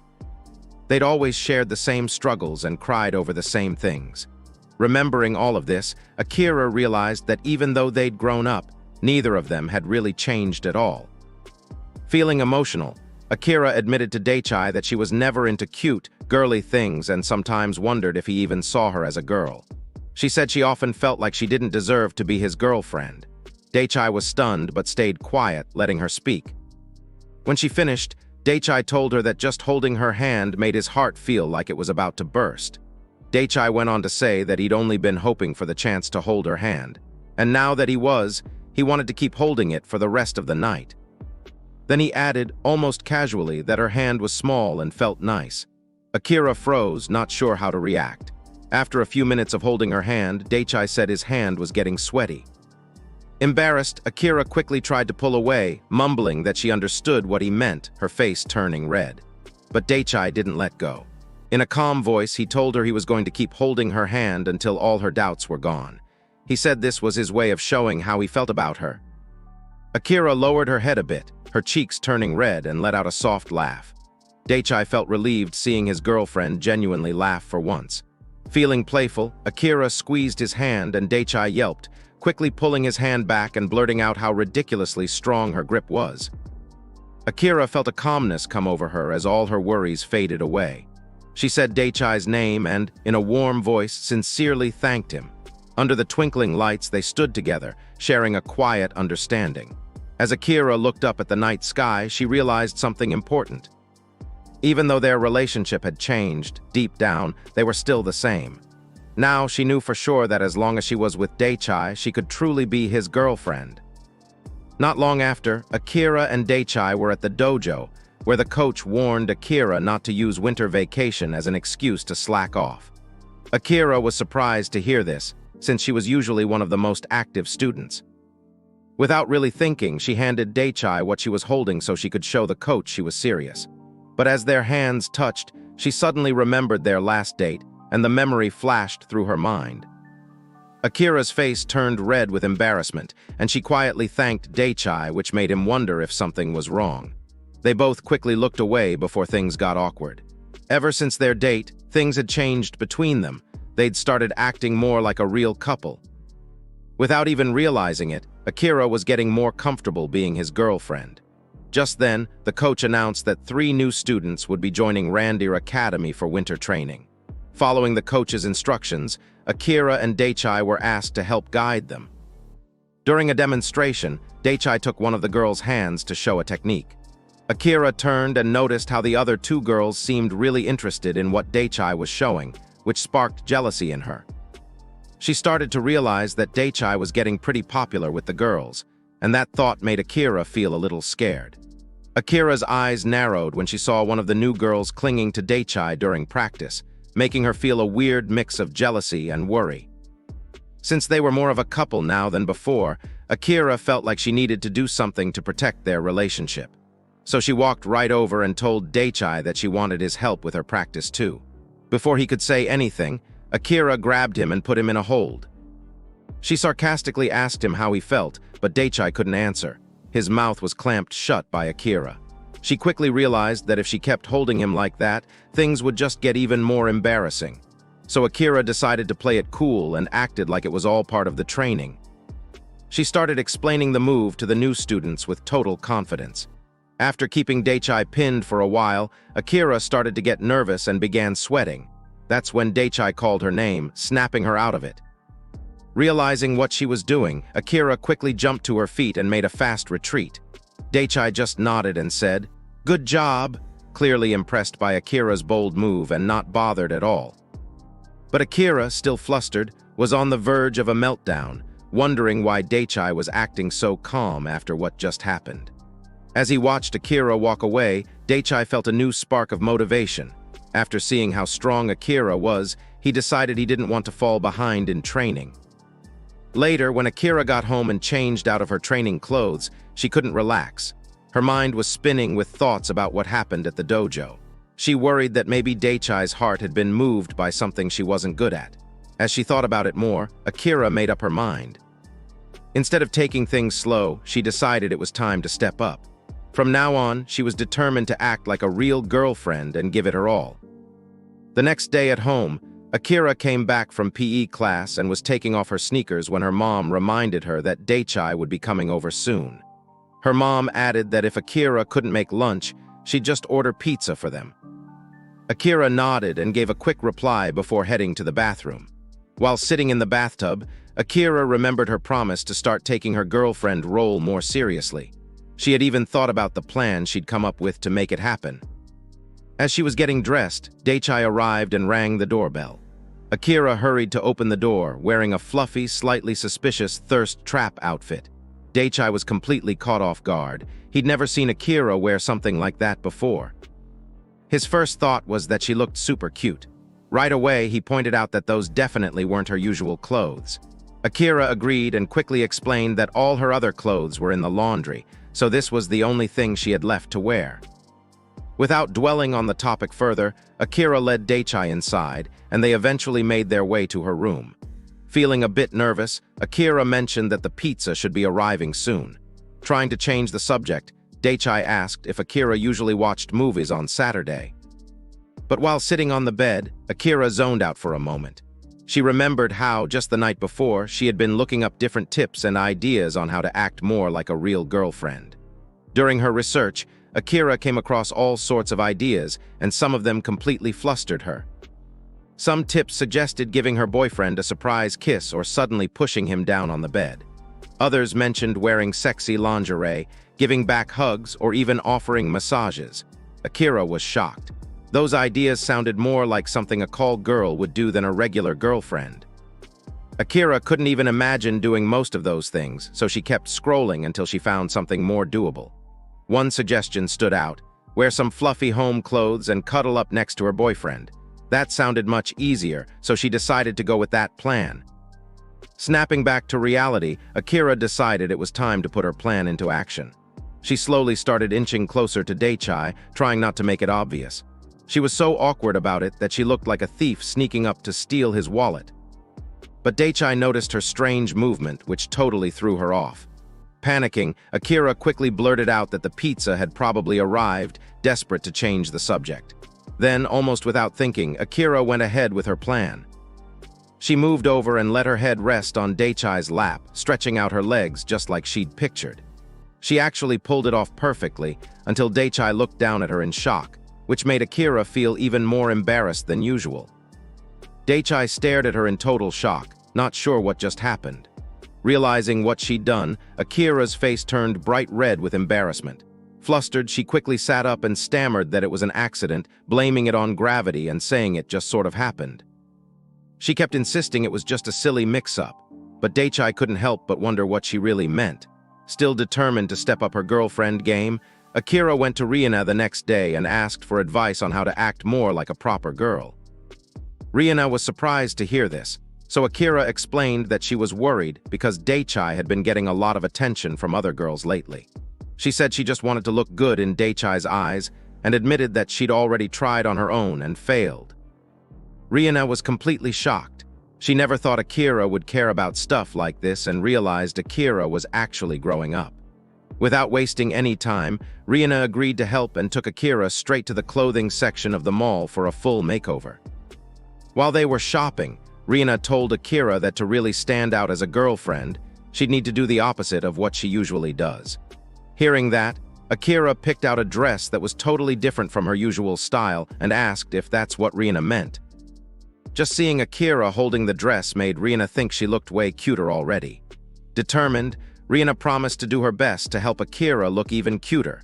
They'd always shared the same struggles and cried over the same things. Remembering all of this, Akira realized that even though they'd grown up, Neither of them had really changed at all. Feeling emotional, Akira admitted to Daichai that she was never into cute, girly things and sometimes wondered if he even saw her as a girl. She said she often felt like she didn't deserve to be his girlfriend. Daichai was stunned but stayed quiet, letting her speak. When she finished, Daichai told her that just holding her hand made his heart feel like it was about to burst. Daichai went on to say that he'd only been hoping for the chance to hold her hand, and now that he wanted to keep holding it for the rest of the night. Then he added, almost casually, that her hand was small and felt nice. Akira froze, not sure how to react. After a few minutes of holding her hand, Daichai said his hand was getting sweaty. Embarrassed, Akira quickly tried to pull away, mumbling that she understood what he meant, her face turning red. But Daichai didn't let go. In a calm voice, he told her he was going to keep holding her hand until all her doubts were gone. He said this was his way of showing how he felt about her. Akira lowered her head a bit, her cheeks turning red, and let out a soft laugh. Daichai felt relieved seeing his girlfriend genuinely laugh for once. Feeling playful, Akira squeezed his hand and Daichai yelped, quickly pulling his hand back and blurting out how ridiculously strong her grip was. Akira felt a calmness come over her as all her worries faded away. She said Daichai's name and, in a warm voice, sincerely thanked him. Under the twinkling lights, they stood together, sharing a quiet understanding. As Akira looked up at the night sky, she realized something important. Even though their relationship had changed, deep down, they were still the same. Now she knew for sure that as long as she was with Daichai, she could truly be his girlfriend. Not long after, Akira and Daichai were at the dojo, where the coach warned Akira not to use winter vacation as an excuse to slack off. Akira was surprised to hear this, since she was usually one of the most active students. Without really thinking, she handed Daichai what she was holding so she could show the coach she was serious. But as their hands touched, she suddenly remembered their last date, and the memory flashed through her mind. Akira's face turned red with embarrassment, and she quietly thanked Daichai, which made him wonder if something was wrong. They both quickly looked away before things got awkward. Ever since their date, things had changed between them. They'd started acting more like a real couple. Without even realizing it, Akira was getting more comfortable being his girlfriend. Just then, the coach announced that 3 new students would be joining Randir Academy for winter training. Following the coach's instructions, Akira and Daichai were asked to help guide them. During a demonstration, Daichai took one of the girls' hands to show a technique. Akira turned and noticed how the other 2 girls seemed really interested in what Daichai was showing, which sparked jealousy in her. She started to realize that Daichai was getting pretty popular with the girls, and that thought made Akira feel a little scared. Akira's eyes narrowed when she saw one of the new girls clinging to Daichai during practice, making her feel a weird mix of jealousy and worry. Since they were more of a couple now than before, Akira felt like she needed to do something to protect their relationship. So she walked right over and told Daichai that she wanted his help with her practice too. Before he could say anything, Akira grabbed him and put him in a hold. She sarcastically asked him how he felt, but Daichai couldn't answer. His mouth was clamped shut by Akira. She quickly realized that if she kept holding him like that, things would just get even more embarrassing. So Akira decided to play it cool and acted like it was all part of the training. She started explaining the move to the new students with total confidence. After keeping Daichai pinned for a while, Akira started to get nervous and began sweating. That's when Daichai called her name, snapping her out of it. Realizing what she was doing, Akira quickly jumped to her feet and made a fast retreat. Daichai just nodded and said, "Good job," clearly impressed by Akira's bold move and not bothered at all. But Akira, still flustered, was on the verge of a meltdown, wondering why Daichai was acting so calm after what just happened. As he watched Akira walk away, Daichai felt a new spark of motivation. After seeing how strong Akira was, he decided he didn't want to fall behind in training. Later, when Akira got home and changed out of her training clothes, she couldn't relax. Her mind was spinning with thoughts about what happened at the dojo. She worried that maybe Daichai's heart had been moved by something she wasn't good at. As she thought about it more, Akira made up her mind. Instead of taking things slow, she decided it was time to step up. From now on, she was determined to act like a real girlfriend and give it her all. The next day at home, Akira came back from PE class and was taking off her sneakers when her mom reminded her that Daichai would be coming over soon. Her mom added that if Akira couldn't make lunch, she'd just order pizza for them. Akira nodded and gave a quick reply before heading to the bathroom. While sitting in the bathtub, Akira remembered her promise to start taking her girlfriend role more seriously. She had even thought about the plan she'd come up with to make it happen. As she was getting dressed, Daichai arrived and rang the doorbell. Akira hurried to open the door, wearing a fluffy, slightly suspicious thirst trap outfit. Daichai was completely caught off guard. He'd never seen Akira wear something like that before. His first thought was that she looked super cute. Right away, he pointed out that those definitely weren't her usual clothes. Akira agreed and quickly explained that all her other clothes were in the laundry, so this was the only thing she had left to wear. Without dwelling on the topic further, Akira led Daichai inside, and they eventually made their way to her room. Feeling a bit nervous, Akira mentioned that the pizza should be arriving soon. Trying to change the subject, Daichai asked if Akira usually watched movies on Saturday. But while sitting on the bed, Akira zoned out for a moment. She remembered how, just the night before, she had been looking up different tips and ideas on how to act more like a real girlfriend. During her research, Akira came across all sorts of ideas, and some of them completely flustered her. Some tips suggested giving her boyfriend a surprise kiss or suddenly pushing him down on the bed. Others mentioned wearing sexy lingerie, giving back hugs, or even offering massages. Akira was shocked. Those ideas sounded more like something a call girl would do than a regular girlfriend. Akira couldn't even imagine doing most of those things, so she kept scrolling until she found something more doable. One suggestion stood out: wear some fluffy home clothes and cuddle up next to her boyfriend. That sounded much easier, so she decided to go with that plan. Snapping back to reality, Akira decided it was time to put her plan into action. She slowly started inching closer to Daichai, trying not to make it obvious. She was so awkward about it that she looked like a thief sneaking up to steal his wallet. But Daichai noticed her strange movement, which totally threw her off. Panicking, Akira quickly blurted out that the pizza had probably arrived, desperate to change the subject. Then, almost without thinking, Akira went ahead with her plan. She moved over and let her head rest on Daichai's lap, stretching out her legs just like she'd pictured. She actually pulled it off perfectly until Daichai looked down at her in shock, which made Akira feel even more embarrassed than usual. Daichai stared at her in total shock, not sure what just happened. Realizing what she'd done, Akira's face turned bright red with embarrassment. Flustered, she quickly sat up and stammered that it was an accident, blaming it on gravity and saying it just sort of happened. She kept insisting it was just a silly mix-up, but Daichai couldn't help but wonder what she really meant. Still determined to step up her girlfriend game, Akira went to Rihanna the next day and asked for advice on how to act more like a proper girl. Rihanna was surprised to hear this, so Akira explained that she was worried because Daichai had been getting a lot of attention from other girls lately. She said she just wanted to look good in Daichai's eyes and admitted that she'd already tried on her own and failed. Rihanna was completely shocked. She never thought Akira would care about stuff like this and realized Akira was actually growing up. Without wasting any time, Rihanna agreed to help and took Akira straight to the clothing section of the mall for a full makeover. While they were shopping, Rihanna told Akira that to really stand out as a girlfriend, she'd need to do the opposite of what she usually does. Hearing that, Akira picked out a dress that was totally different from her usual style and asked if that's what Rihanna meant. Just seeing Akira holding the dress made Rihanna think she looked way cuter already. Determined, Rihanna promised to do her best to help Akira look even cuter.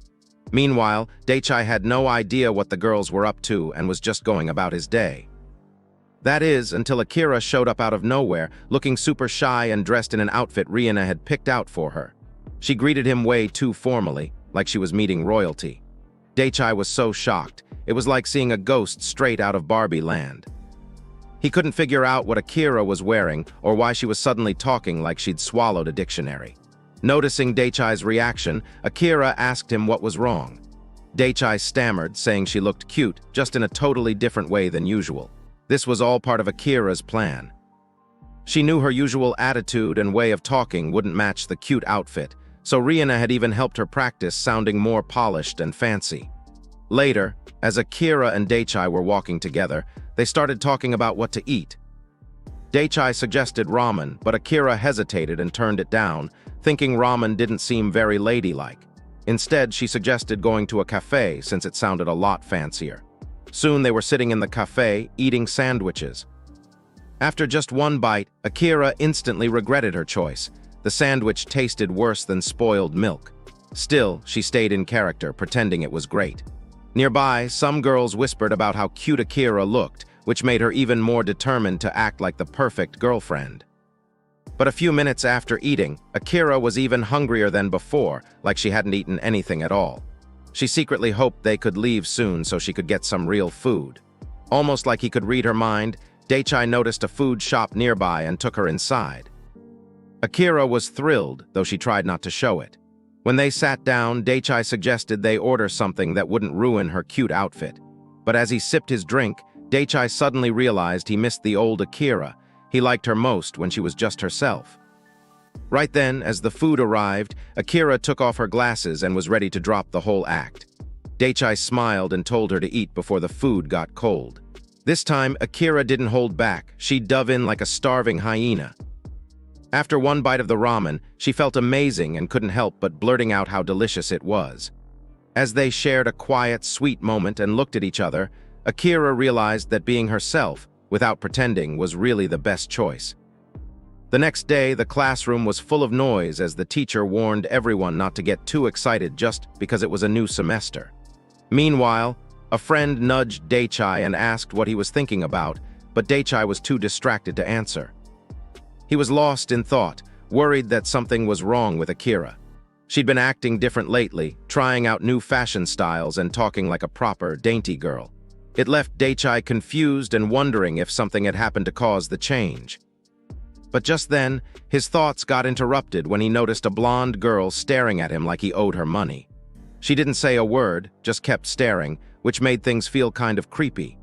Meanwhile, Daichai had no idea what the girls were up to and was just going about his day. That is, until Akira showed up out of nowhere, looking super shy and dressed in an outfit Rihanna had picked out for her. She greeted him way too formally, like she was meeting royalty. Daichai was so shocked, it was like seeing a ghost straight out of Barbie land. He couldn't figure out what Akira was wearing or why she was suddenly talking like she'd swallowed a dictionary. Noticing Daichai's reaction, Akira asked him what was wrong. Daichai stammered, saying she looked cute, just in a totally different way than usual. This was all part of Akira's plan. She knew her usual attitude and way of talking wouldn't match the cute outfit, so Rihanna had even helped her practice sounding more polished and fancy. Later, as Akira and Daichai were walking together, They started talking about what to eat. Daichai suggested ramen, but Akira hesitated and turned it down, thinking ramen didn't seem very ladylike. Instead, she suggested going to a cafe since it sounded a lot fancier. Soon they were sitting in the cafe, eating sandwiches. After just one bite, Akira instantly regretted her choice. The sandwich tasted worse than spoiled milk. Still, she stayed in character, pretending it was great. Nearby, some girls whispered about how cute Akira looked, which made her even more determined to act like the perfect girlfriend. But a few minutes after eating, Akira was even hungrier than before, like she hadn't eaten anything at all. She secretly hoped they could leave soon so she could get some real food. Almost like he could read her mind, Daichai noticed a food shop nearby and took her inside. Akira was thrilled, though she tried not to show it. When they sat down, Daichai suggested they order something that wouldn't ruin her cute outfit. But as he sipped his drink, Daichai suddenly realized he missed the old Akira. He liked her most when she was just herself. Right then, as the food arrived, Akira took off her glasses and was ready to drop the whole act. Daichai smiled and told her to eat before the food got cold. This time, Akira didn't hold back. She dove in like a starving hyena. After one bite of the ramen, she felt amazing and couldn't help but blurting out how delicious it was. As they shared a quiet, sweet moment and looked at each other, Akira realized that being herself, without pretending, was really the best choice. The next day, the classroom was full of noise as the teacher warned everyone not to get too excited just because it was a new semester. Meanwhile, a friend nudged Daichai and asked what he was thinking about, but Daichai was too distracted to answer. He was lost in thought, worried that something was wrong with Akira. She'd been acting different lately, trying out new fashion styles and talking like a proper, dainty girl. It left Daichai confused and wondering if something had happened to cause the change. But just then, his thoughts got interrupted when he noticed a blonde girl staring at him like he owed her money. She didn't say a word, just kept staring, which made things feel kind of creepy.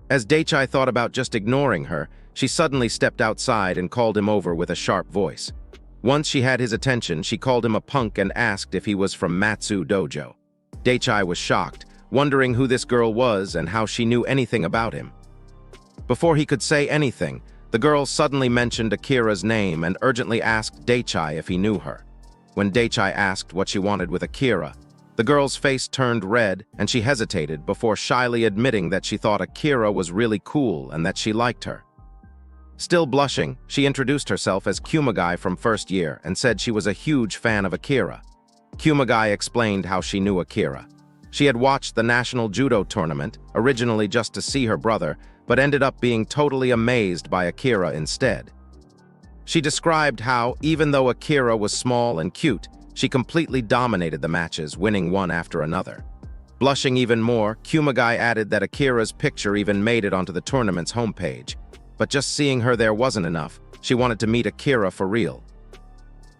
As Daichai thought about just ignoring her, she suddenly stepped outside and called him over with a sharp voice. Once she had his attention, she called him a punk and asked if he was from Matsu Dojo. Daichai was shocked, wondering who this girl was and how she knew anything about him. Before he could say anything, the girl suddenly mentioned Akira's name and urgently asked Daichai if he knew her. When Daichai asked what she wanted with Akira, the girl's face turned red and she hesitated before shyly admitting that she thought Akira was really cool and that she liked her. Still blushing, she introduced herself as Kumagai from first year and said she was a huge fan of Akira. Kumagai explained how she knew Akira. She had watched the national judo tournament, originally just to see her brother, but ended up being totally amazed by Akira instead. She described how, even though Akira was small and cute, she completely dominated the matches, winning one after another. Blushing even more, Kumagai added that Akira's picture even made it onto the tournament's homepage. But just seeing her there wasn't enough. She wanted to meet Akira for real.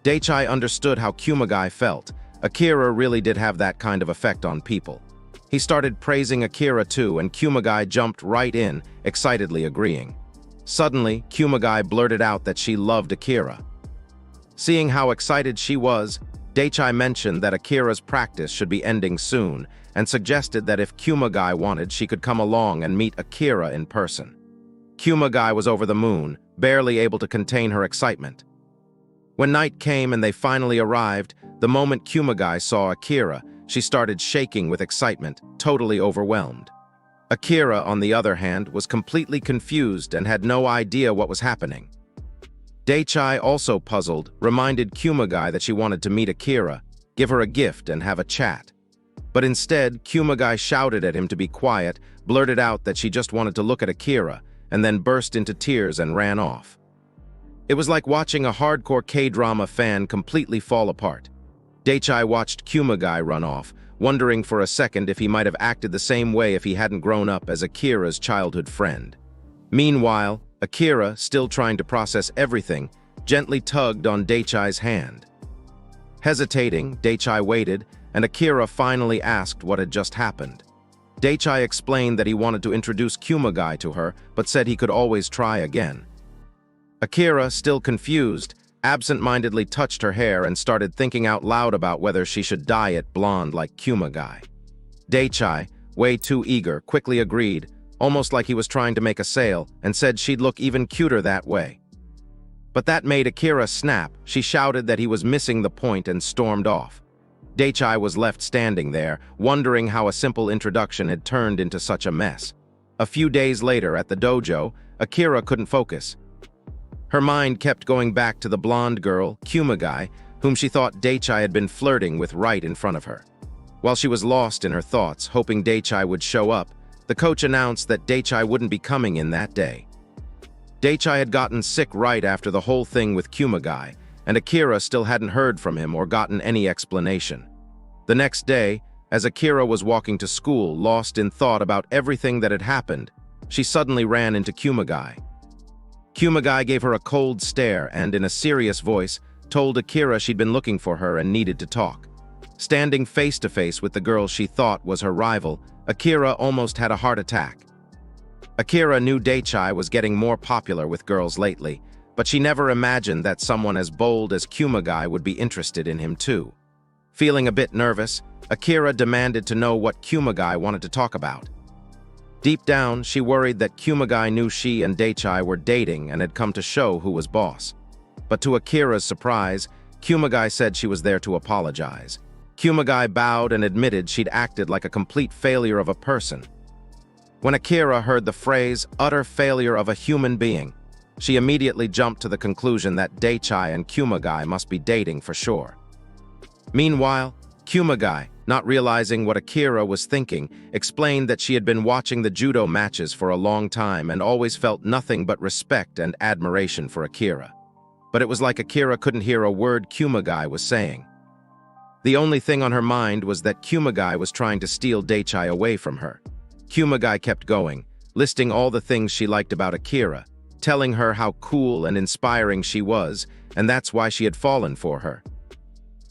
Daichai understood how Kumagai felt. Akira really did have that kind of effect on people. He started praising Akira too, and Kumagai jumped right in, excitedly agreeing. Suddenly, Kumagai blurted out that she loved Akira. Seeing how excited she was, Daichai mentioned that Akira's practice should be ending soon, and suggested that if Kumagai wanted, she could come along and meet Akira in person. Kumagai was over the moon, barely able to contain her excitement. When night came and they finally arrived, the moment Kumagai saw Akira, she started shaking with excitement, totally overwhelmed. Akira, on the other hand, was completely confused and had no idea what was happening. Daichai, also puzzled, reminded Kumagai that she wanted to meet Akira, give her a gift and have a chat. But instead, Kumagai shouted at him to be quiet, blurted out that she just wanted to look at Akira, and then burst into tears and ran off. It was like watching a hardcore K-drama fan completely fall apart. Daichai watched Kumagai run off, wondering for a second if he might have acted the same way if he hadn't grown up as Akira's childhood friend. Meanwhile, Akira, still trying to process everything, gently tugged on Daichai's hand. Hesitating, Daichai waited, and Akira finally asked what had just happened. Daichai explained that he wanted to introduce Kumagai to her, but said he could always try again. Akira, still confused, absent-mindedly touched her hair and started thinking out loud about whether she should dye it blonde like Kumagai. Daichai, way too eager, quickly agreed, almost like he was trying to make a sale, and said she'd look even cuter that way. But that made Akira snap. She shouted that he was missing the point and stormed off. Daichi was left standing there, wondering how a simple introduction had turned into such a mess. A few days later at the dojo, Akira couldn't focus. Her mind kept going back to the blonde girl, Kumagai, whom she thought Daichi had been flirting with right in front of her. While she was lost in her thoughts, hoping Daichi would show up, the coach announced that Daichi wouldn't be coming in that day. Daichi had gotten sick right after the whole thing with Kumagai, and Akira still hadn't heard from him or gotten any explanation. The next day, as Akira was walking to school, lost in thought about everything that had happened, she suddenly ran into Kumagai. Kumagai gave her a cold stare and, in a serious voice, told Akira she'd been looking for her and needed to talk. Standing face to face with the girl she thought was her rival, Akira almost had a heart attack. Akira knew Daichi was getting more popular with girls lately, but she never imagined that someone as bold as Kumagai would be interested in him too. Feeling a bit nervous, Akira demanded to know what Kumagai wanted to talk about. Deep down, she worried that Kumagai knew she and Daichi were dating and had come to show who was boss. But to Akira's surprise, Kumagai said she was there to apologize. Kumagai bowed and admitted she'd acted like a complete failure of a person. When Akira heard the phrase, utter failure of a human being, she immediately jumped to the conclusion that Daichi and Kumagai must be dating for sure. Meanwhile, Kumagai, not realizing what Akira was thinking, explained that she had been watching the judo matches for a long time and always felt nothing but respect and admiration for Akira. But it was like Akira couldn't hear a word Kumagai was saying. The only thing on her mind was that Kumagai was trying to steal Daichi away from her. Kumagai kept going, listing all the things she liked about Akira, telling her how cool and inspiring she was, and that's why she had fallen for her.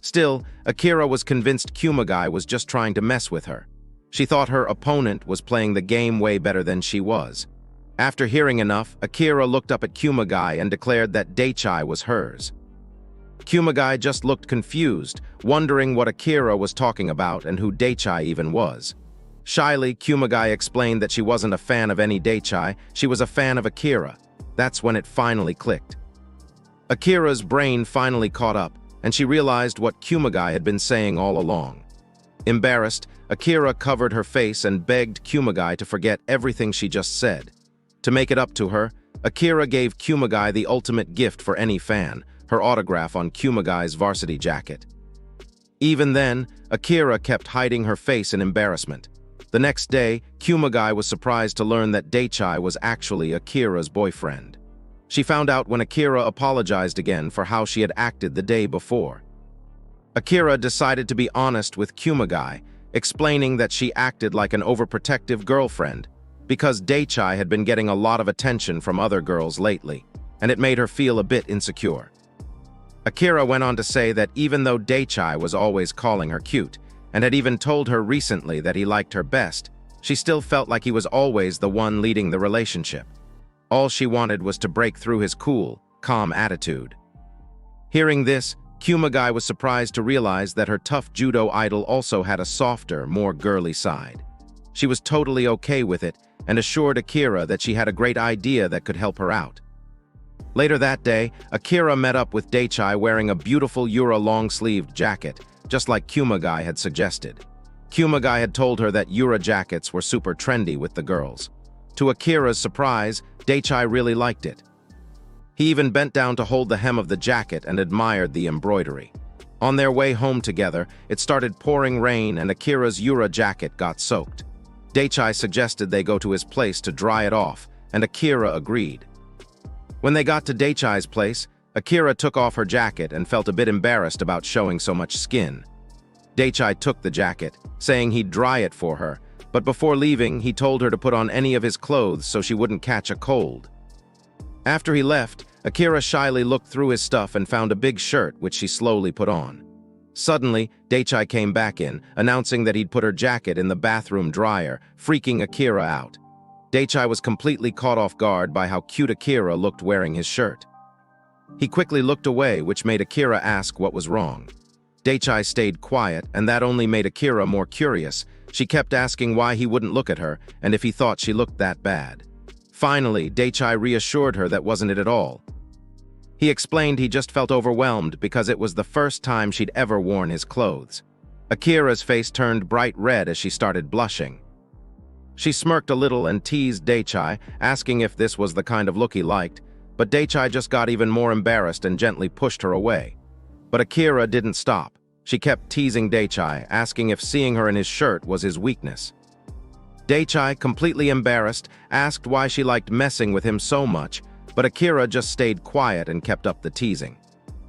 Still, Akira was convinced Kumagai was just trying to mess with her. She thought her opponent was playing the game way better than she was. After hearing enough, Akira looked up at Kumagai and declared that Daichi was hers. Kumagai just looked confused, wondering what Akira was talking about and who Daichi even was. Shyly, Kumagai explained that she wasn't a fan of any Daichi, she was a fan of Akira. That's when it finally clicked. Akira's brain finally caught up, and she realized what Kumagai had been saying all along. Embarrassed, Akira covered her face and begged Kumagai to forget everything she just said. To make it up to her, Akira gave Kumagai the ultimate gift for any fan, her autograph on Kumagai's varsity jacket. Even then, Akira kept hiding her face in embarrassment. The next day, Kumagai was surprised to learn that Daichi was actually Akira's boyfriend. She found out when Akira apologized again for how she had acted the day before. Akira decided to be honest with Kumagai, explaining that she acted like an overprotective girlfriend because Daichi had been getting a lot of attention from other girls lately, and it made her feel a bit insecure. Akira went on to say that even though Daichi was always calling her cute, and had even told her recently that he liked her best, she still felt like he was always the one leading the relationship. All she wanted was to break through his cool, calm attitude. Hearing this, Kumagai was surprised to realize that her tough judo idol also had a softer, more girly side. She was totally okay with it and assured Akira that she had a great idea that could help her out. Later that day, Akira met up with Daichi wearing a beautiful Yura long-sleeved jacket, just like Kumagai had suggested. Kumagai had told her that Yura jackets were super trendy with the girls. To Akira's surprise, Daichi really liked it. He even bent down to hold the hem of the jacket and admired the embroidery. On their way home together, it started pouring rain and Akira's Yura jacket got soaked. Daichi suggested they go to his place to dry it off, and Akira agreed. When they got to Daichi's place, Akira took off her jacket and felt a bit embarrassed about showing so much skin. Daichi took the jacket, saying he'd dry it for her, but before leaving, he told her to put on any of his clothes so she wouldn't catch a cold. After he left, Akira shyly looked through his stuff and found a big shirt which she slowly put on. Suddenly, Daichi came back in, announcing that he'd put her jacket in the bathroom dryer, freaking Akira out. Daichi was completely caught off guard by how cute Akira looked wearing his shirt. He quickly looked away, which made Akira ask what was wrong. Daichi stayed quiet, and that only made Akira more curious. She kept asking why he wouldn't look at her and if he thought she looked that bad. Finally, Daichai reassured her that wasn't it at all. He explained he just felt overwhelmed because it was the first time she'd ever worn his clothes. Akira's face turned bright red as she started blushing. She smirked a little and teased Daichai, asking if this was the kind of look he liked, but Daichai just got even more embarrassed and gently pushed her away. But Akira didn't stop. She kept teasing Daichai, asking if seeing her in his shirt was his weakness. Daichai, completely embarrassed, asked why she liked messing with him so much, but Akira just stayed quiet and kept up the teasing.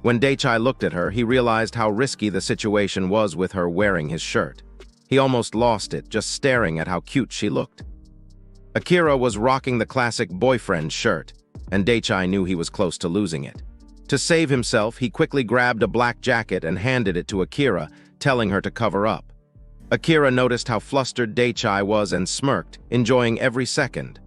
When Daichai looked at her, he realized how risky the situation was with her wearing his shirt. He almost lost it, just staring at how cute she looked. Akira was rocking the classic boyfriend shirt, and Daichai knew he was close to losing it. To save himself, he quickly grabbed a black jacket and handed it to Akira, telling her to cover up. Akira noticed how flustered Daichai was and smirked, enjoying every second.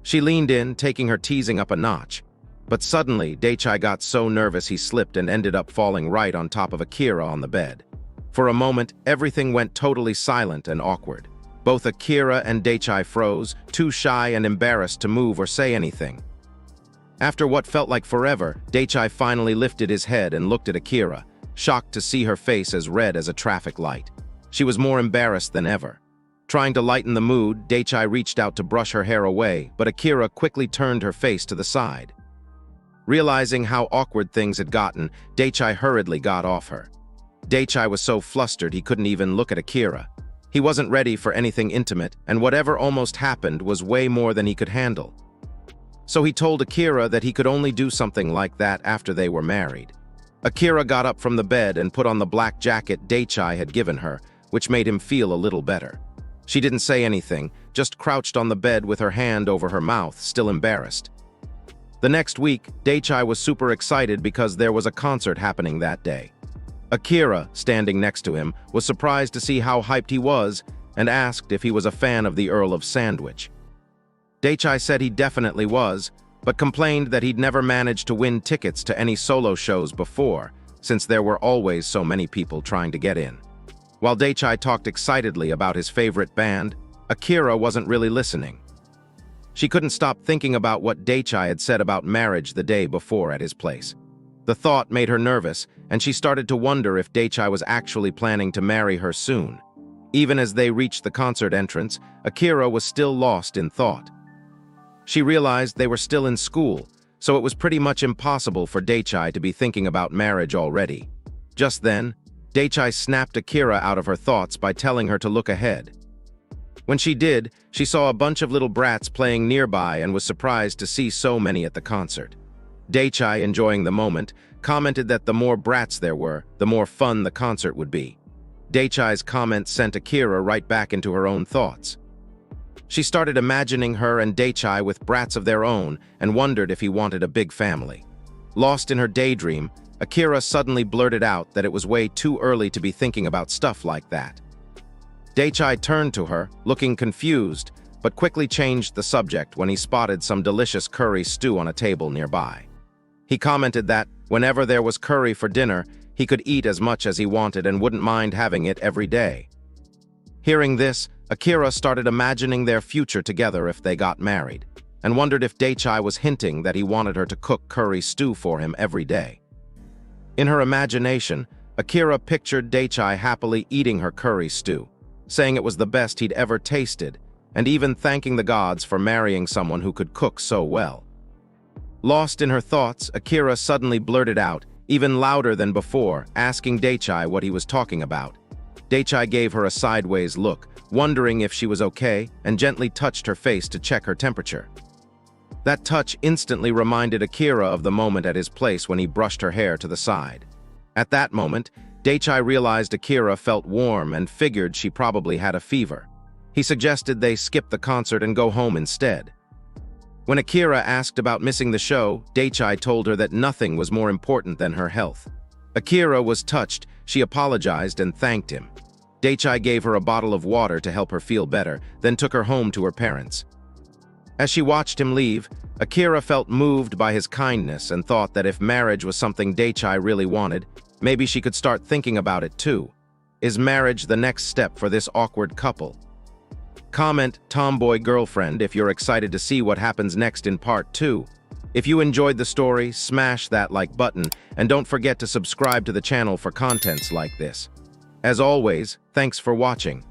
She leaned in, taking her teasing up a notch. But suddenly, Daichai got so nervous he slipped and ended up falling right on top of Akira on the bed. For a moment, everything went totally silent and awkward. Both Akira and Daichai froze, too shy and embarrassed to move or say anything. After what felt like forever, Daichai finally lifted his head and looked at Akira, shocked to see her face as red as a traffic light. She was more embarrassed than ever. Trying to lighten the mood, Daichai reached out to brush her hair away, but Akira quickly turned her face to the side. Realizing how awkward things had gotten, Daichai hurriedly got off her. Daichai was so flustered he couldn't even look at Akira. He wasn't ready for anything intimate, and whatever almost happened was way more than he could handle. So he told Akira that he could only do something like that after they were married. Akira got up from the bed and put on the black jacket Daichai had given her, which made him feel a little better. She didn't say anything, just crouched on the bed with her hand over her mouth, still embarrassed. The next week, Daichai was super excited because there was a concert happening that day. Akira, standing next to him, was surprised to see how hyped he was and asked if he was a fan of the Earl of Sandwich. Daichai said he definitely was, but complained that he'd never managed to win tickets to any solo shows before, since there were always so many people trying to get in. While Daichai talked excitedly about his favorite band, Akira wasn't really listening. She couldn't stop thinking about what Daichai had said about marriage the day before at his place. The thought made her nervous, and she started to wonder if Daichai was actually planning to marry her soon. Even as they reached the concert entrance, Akira was still lost in thought. She realized they were still in school, so it was pretty much impossible for Daichai to be thinking about marriage already. Just then, Daichai snapped Akira out of her thoughts by telling her to look ahead. When she did, she saw a bunch of little brats playing nearby and was surprised to see so many at the concert. Daichai, enjoying the moment, commented that the more brats there were, the more fun the concert would be. Daichai's comment sent Akira right back into her own thoughts. She started imagining her and Daichai with brats of their own and wondered if he wanted a big family. Lost in her daydream, Akira suddenly blurted out that it was way too early to be thinking about stuff like that. Daichai turned to her, looking confused, but quickly changed the subject when he spotted some delicious curry stew on a table nearby. He commented that, whenever there was curry for dinner, he could eat as much as he wanted and wouldn't mind having it every day. Hearing this, Akira started imagining their future together if they got married, and wondered if Daichai was hinting that he wanted her to cook curry stew for him every day. In her imagination, Akira pictured Daichai happily eating her curry stew, saying it was the best he'd ever tasted, and even thanking the gods for marrying someone who could cook so well. Lost in her thoughts, Akira suddenly blurted out, even louder than before, asking Daichai what he was talking about. Daichai gave her a sideways look, wondering if she was okay, and gently touched her face to check her temperature. That touch instantly reminded Akira of the moment at his place when he brushed her hair to the side. At that moment, Daichai realized Akira felt warm and figured she probably had a fever. He suggested they skip the concert and go home instead. When Akira asked about missing the show, Daichai told her that nothing was more important than her health. Akira was touched, she apologized and thanked him. Daichai gave her a bottle of water to help her feel better, then took her home to her parents. As she watched him leave, Akira felt moved by his kindness and thought that if marriage was something Daichai really wanted, maybe she could start thinking about it too. Is marriage the next step for this awkward couple? Comment Tomboy girlfriend if you're excited to see what happens next in part 2. If you enjoyed the story, smash that like button and don't forget to subscribe to the channel for contents like this. As always, thanks for watching.